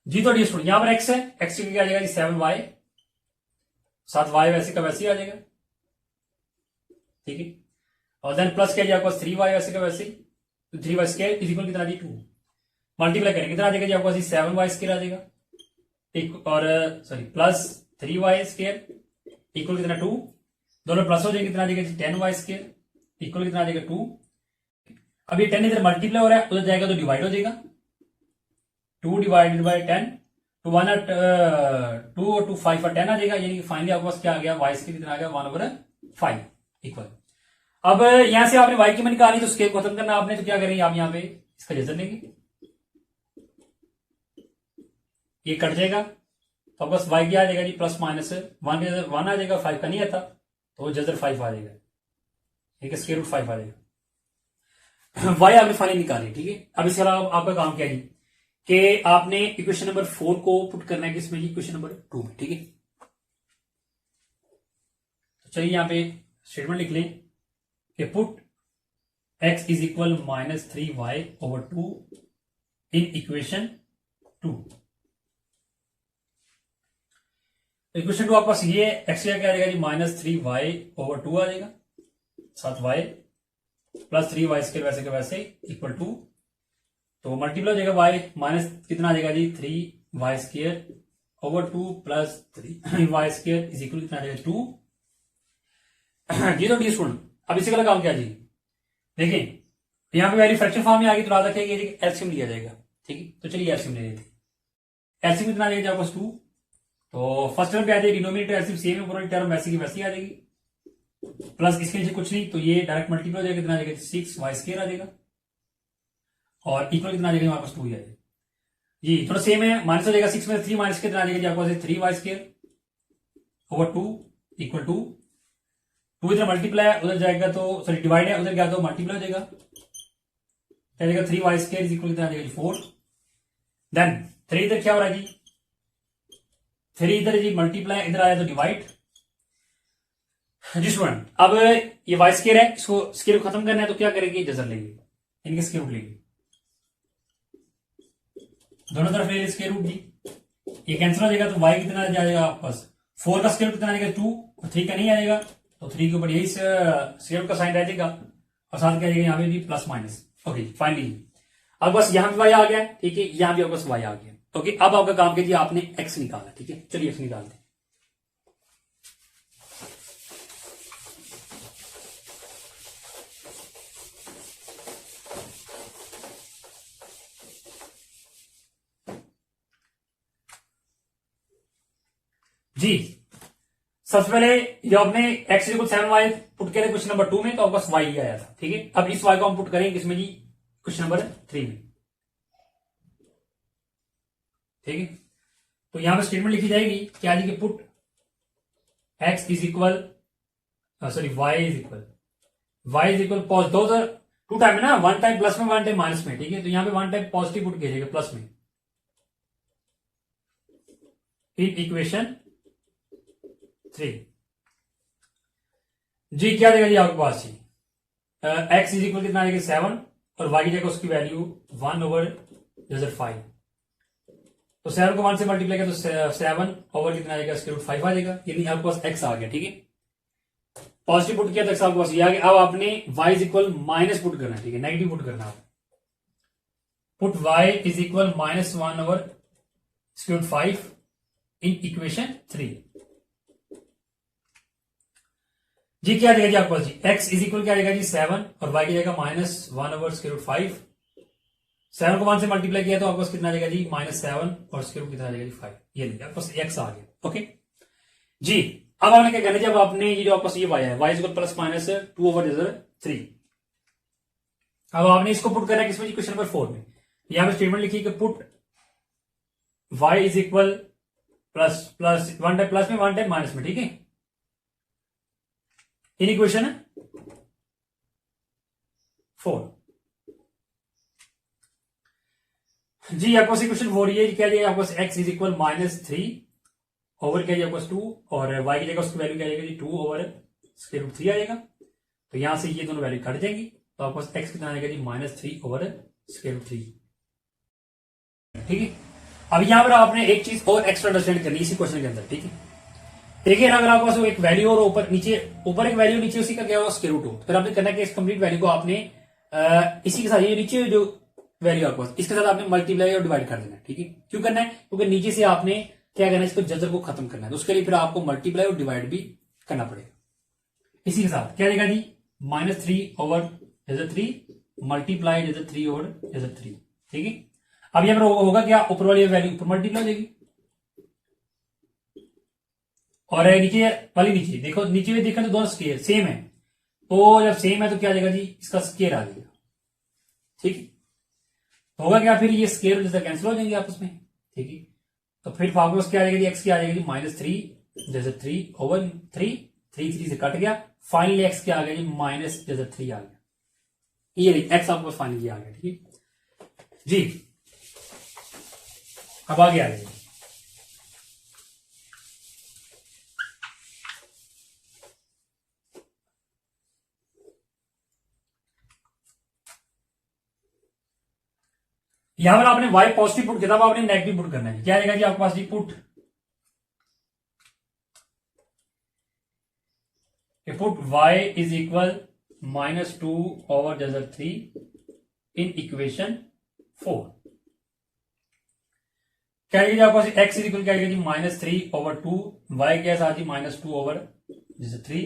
जी। तो डी स्टूडेंट यहां पर x है, x की क्या आ जाएगा जी 7y, साथ y वैसे का वैसे ही आ जाएगा, ठीक है, और देन प्लस क्या आपके पास 3y वैसे का वैसे ही, तो 3y स्क्वायर इज इक्वल कितना जी 2, मल्टीप्लाई करेंगे कितना आ जाएगा जी आपके पास 7y स्क्वायर आ जाएगा, एक और sorry plus 3y square equal कितना 2, दोनों प्लस हो जाएंगे, कितना आ जाएगा 10y स्क्वायर इक्वल कितना आ जाएगा 2, अब ये 10 इधर मल्टीप्लाई हो रहा है, उधर जाएगा तो डिवाइड हो जाएगा, 2 डिवाइडेड बाई 10, 2 1 2 और 2 5 और 10 आ जाएगा, यानी कि फाइनली आपके पास क्या आ गया, वाई स्क्वायर कितना आ गया 1/5 इक्वल। अब यहां से आपने वाई की मान निकाली तो स्केल खत्म करना आपने, तो क्या करेंगे आप यहां पे इसका जजर लेंगे, ये कट जाएगा तो बस वाई क्या आ जाएगा जी प्लस माइनस 1 आ जाएगा, 5 का नहीं आता तो जजर 5 आ जाएगा, ठीक है, स्क्वायर रूट 5 आ जाएगा। वाई आपने फाइनली निकाली, ठीक है। अब इसके अलावा आपका काम क्या है जी कि आपने इक्वेशन नंबर 4 को पुट करना है किसमें जी, इक्वेशन नंबर 2 में, ठीक है। तो चलिए यहां पे स्टेटमेंट लिख लें कि put x is equal -3y/2 in equation 2। Equation 2 आपके पास ये x क्या आ जाएगा जी -3y/2 आ जाएगा, साथ y प्लस 3y² वैसे के वैसे इक्वल टू, तो मल्टीप्लाई हो जाएगा y माइनस कितना आ जाएगा जी 3y² plus 3y² is equal कितना आ जाएगा 2। ये तो डी स्टूडेंट, अब इसी का काम क्या जी, देखिए यहां पे वैल्यू फ्रैक्शन फॉर्म में आ गई तो याद रखिएगा एलसीएम लिया जाएगा, ठीक है। तो चलिए एलसीएम ले लेते हैं, एलसीएम कितना आ जाएगा आपको 2, तो फर्स्ट टर्म पे आ जाएगी डिनोमिनेटर एलसीएम सेम है, पूरी टर्म वैसी की वैसी आ जाएगी, प्लस इसके नीचे कुछ नहीं तो ये डायरेक्ट मल्टीप्लाई हो जाएगा, कितना आ जाएगा 6y² आ जाएगा और इक्वल कितना आ जाएगा हमारे पास 2 ही आ जाएगा जी, थोड़ा सेम है, माइनस हो जाएगा 6 में 3 माइनस कितना आ जाएगा जी आपके पास 3y² इक्वल टू 2 इधर मल्टीप्लाई उधर जाएगा तो सॉरी डिवाइड है उधर गया तो मल्टीप्लाई हो जाएगा, क्या जाएगा 3y² इज इक्वल कितना आ जाएगा 4। देन 3 इधर क्या हो रहा है जी, 3 इधर जी मल्टीप्लाई इधर आया तो डिवाइड जी स्टूडेंट। अब ये y² है, इसको स्क्वायर रूट खत्म करना है तो क्या करेंगे जजर लेंगे, इनके स्क्वायर रूट लेंगे, दोनों तरफ ले स्क्वायर रूट जी, ये कैंसिल हो जाएगा तो y कितना आ जाएगा आपके पास 4 का स्क्वायर रूट कितना आ जाएगा 2 और 3 का नहीं आएगा तो 3 के ऊपर यही स्क्वायर रूट का साइन रह जाएगा और साथ क्या आएगा यहाँ पे भी प्लस माइनस। ओके फाइनली अब बस यहां पे y आ गया, ठीक है, यहां भी आपके पास y आ गया। ओके अब आपका काम कीजिए, आपने x निकाला, ठीक है, चलिए x निकालते हैं। जी सबसे पहले जो आपने x इक्वल 7y पुट किया था क्वेश्चन नंबर 2 में तो आपके पास y ही आया था, ठीक है। अब इस y को हम पुट करेंगे किसमें जी, क्वेश्चन नंबर 3 में, ठीक है। तो यहां पर स्टेटमेंट लिखी जाएगी क्या जी कि put x is equal sorry y is equal pause दो टू टाइम है ना, वन टाइम प्लस में वन टाइम माइनस में, ठीक है। तो यहां पे वन टाइम पॉजिटिव पुट किया जाएगा प्लस में इन इक्वेशन 3 जी, क्या देगा जी आपके पास जी x इज इक्वल कितना आ जाएगा 7 और y की जगह उसकी वैल्यू 1/5, तो 7 को 1 से मल्टीप्लाई किया तो 7 ओवर कितना आ जाएगा स्क्वायर रूट 5 आ जाएगा, यानी आपके पास x आ गया, ठीक है। पॉजिटिव पुट किया तो x आपके पास ये आ गया। अब आपने y is equal minus put करना है, ठीक है, नेगेटिव पुट करना है, put y is equal -1/5 in equation 3 जी, क्या देगा जी आपके पास जी x इज इक्वल क्या देगा जी 7 और y की जगह -1/5, 7 को 1 से मल्टीप्लाई किया तो आपके पास कितना आ जाएगा जी -7 और स्क्वायर रूट कितना आ जाएगा जी 5, ये नहीं आपके पास x आ गया। ओके जी, अब आपने क्या करना है, जब आपने ये जो आपके पास ये y है y is equal plus minus 2/3, अब आपने इसको पुट करना है किसमें जी क्वेश्चन नंबर 4 में, यहां पे स्टेटमेंट लिखिए कि put y is equal plus one time plus में वन टाइम माइनस में, ठीक है, इन इक्वेशन 4 जी। आपको इक्वेशन 4 ये क्या जाएगा आपको x इज इक्वल -3 ओवर क्या जाएगा 2 और y की जगह उसकी वैल्यू क्या जाएगा जी 2 ओवर स्क्वायर रूट 3 आ जाएगा, तो यहां से ये दोनों वैल्यू कट जाएंगी तो आपको x कितना आएगा जी -3 ओवर स्क्वायर रूट 3, ठीक है। अब यहां पर आपने एक चीज और एक्स्ट्रा अंडरस्टैंड करनी है इसी क्वेश्चन के अंदर, ठीक है। देखिए अगर आपके पास एक वैल्यू और ऊपर एक वैल्यू नीचे उसी का क्या होगा स्क्वायर रूट हो, फिर आपने करना है कि इस कंप्लीट वैल्यू को आपने इसी के साथ ये नीचे जो वैल्यू आपके पास इसके साथ आपने मल्टीप्लाई और डिवाइड कर देना है, ठीक है। क्यों करना है, क्योंकि नीचे से आपने क्या करना है इसको जजर को खत्म करना है, तो उसके लिए फिर आपको मल्टीप्लाई और डिवाइड भी करना पड़ेगा। इसी के साथ क्या देगा जी -3 ओवर 3 मल्टीप्लाई जैसे 3 ओवर जैसे 3, ठीक है। अब यहाँ पर होगा क्या, ऊपर वाली वैल्यू ऊपर मल्टीप्लाई हो जाएगी और नीचे वाली नीचे, देखो नीचे भी देखा तो दोनों स्केयर सेम है, तो जब सेम है तो क्या आ जाएगा जी, इसका स्केयर आ जाएगा, ठीक है। तो होगा क्या, फिर ये स्केयर जैसे कैंसिल हो जाएंगे आपस में, ठीक है। तो फिर फार्मूला क्या आ जाएगा जी, एक्स क्या आ जाएगा जी -3 जैसे 3 ओवर 3, 3 से कट गया, फाइनली एक्स क्या आ गया जी माइनस जैसे 3 आ गया, ये एक्स आपको फाइनली आ गया, ठीक है जी। अब आगे आ जाइए, यहां पर आपने y पॉजिटिव पुट किया था, आपने नेगेटिव पुट करना है, क्या आएगा जी आपके पास जी, put y is equal -2 over जैसे 3 इन इक्वेशन 4, क्या आएगा जी आपके पास x इज इक्वल क्या आएगा जी -3 ओवर 2, y क्या था जी -2 ओवर जैसे 3,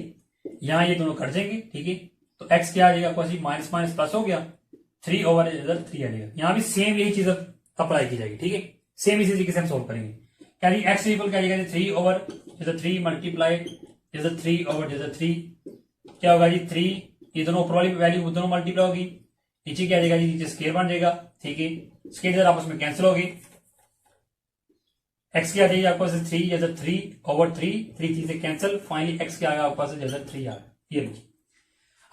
यहां ये दोनों कट जाएंगे, ठीक है। तो x क्या आ जाएगा आपके पास जी माइनस माइनस प्लस हो गया, 3 ओवर इधर 3 आ जाएगा, यहां भी सेम यही चीज अप्लाई की जाएगी, ठीक है। सेम इसी तरीके से हम सोल्व करेंगे, क्या जी एक्स इक्वल क्या जाएगा 3 ओवर जैसे 3 मल्टीप्लाई जैसे 3 ओवर जैसे 3, क्या होगा जी 3, ये दोनों ऊपर वाली वैल्यू दोनों मल्टीप्लाई होगी, नीचे क्या आ जाएगा जी, नीचे स्केयर बन जाएगा, ठीक है। स्केयर इधर आपस में कैंसिल होगी, एक्स क्या आ जाएगी आपके पास 3 जैसे 3 ओवर 3 से कैंसिल, फाइनली एक्स क्या आ गया आपके पास जैसे 3 आ गया, ये लीजिए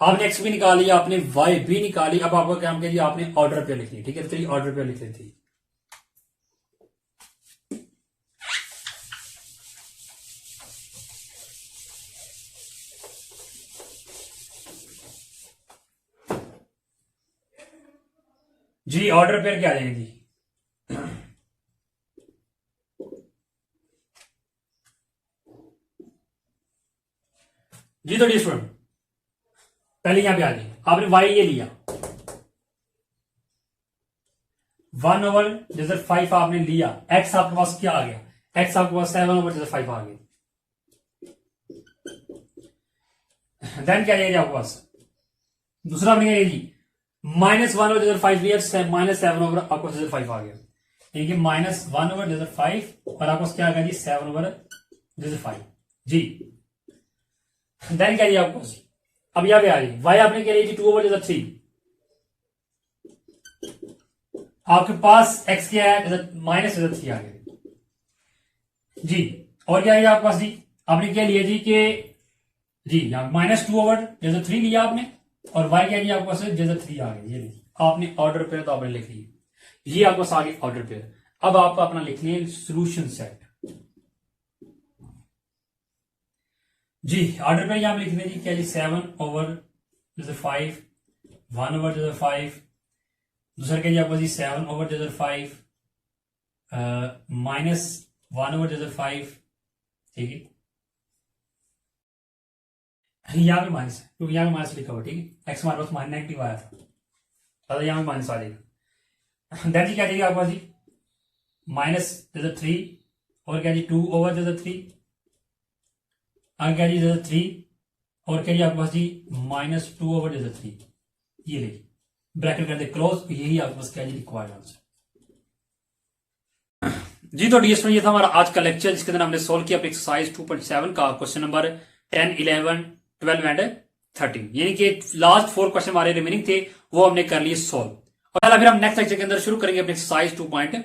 आपने एक्स भी निकाल लिया, आपने वाई भी निकाली, अब आपका काम कीजिए आपने ऑर्डर पे लिख लिया, ठीक है। 3 ऑर्डर पे लिख लेती जी, ऑर्डर पेयर क्या आ जाएंगे जी, जी तो डी स्टूडेंट पहले यहां पे आ जाइए, आपने y ये लिया 1 ओवर जैसे 5 आपने लिया, x आपके पास क्या आ गया, x आपके पास 7 ओवर जैसे 5 आ गया, देन क्या आएगा आपके पास दूसरा आपने क्या जी -1 ओवर जैसे 5 लिया, -7 ओवर आपको जैसे 5 आ गया, यानी कि -1 ओवर जैसे 5 और आपको क्या आ गया जी 7 ओवर जैसे 5 जी। देन क्या दिया आपको, अब यहां पे आ रही y आपने क्या लिया जी 2 ओवर जैसे 3, आपके पास x क्या है जैसे माइनस जैसे 3 आ गया जी। और क्या है आपके पास जी, आपने क्या लिया जी कि जी यहाँ -2 ओवर जैसे 3 लिया आपने, और y क्या लिया आपके पास जैसे 3 आ गया, ये आपने ऑर्डर पेयर तो आपने लिख लिया, ये आपके पास आ गया ऑर्डर पेयर। अब आप अपना लिख लिया सोल्यूशन सेट जी, ऑर्डर पेयर यहां लिख लें जी, क्या जी 7 ओवर जैसे 5, 1 ओवर जैसे 5, दूसरा क्या जी आपको जी 7 ओवर जैसे 5 -1 ओवर जैसे 5, ठीक है। यहां पे माइनस है क्योंकि यहां पे माइनस लिखा हुआ, ठीक है। एक्स हमारे पास नेगेटिव आया था, तो यहां पे माइनस आ जाएगा, देन जी क्या जाएगा आपको जी माइनस जैसे 3 और क्या जी 2 ओवर जैसे 3, आगे क्या जी जैसे 3 और क्या जी आपके पास जी -2 ओवर जैसे 3, ये देखिए ब्रैकेट कर दे क्लोज, यही आपके पास क्या जी रिक्वायर्ड आंसर जी। तो डियर स्टूडेंट ये था हमारा आज का लेक्चर, जिसके अंदर हमने सोल्व किया एक्सरसाइज 2.7 का क्वेश्चन नंबर 10, 11, 12 एंड 13, यानी कि लास्ट 4 क्वेश्चन हमारे रिमेनिंग थे वो हमने कर लिए सोल्व। और फिर हम नेक्स्ट लेक्चर के अंदर शुरू करेंगे अपने एक्सरसाइज 2.8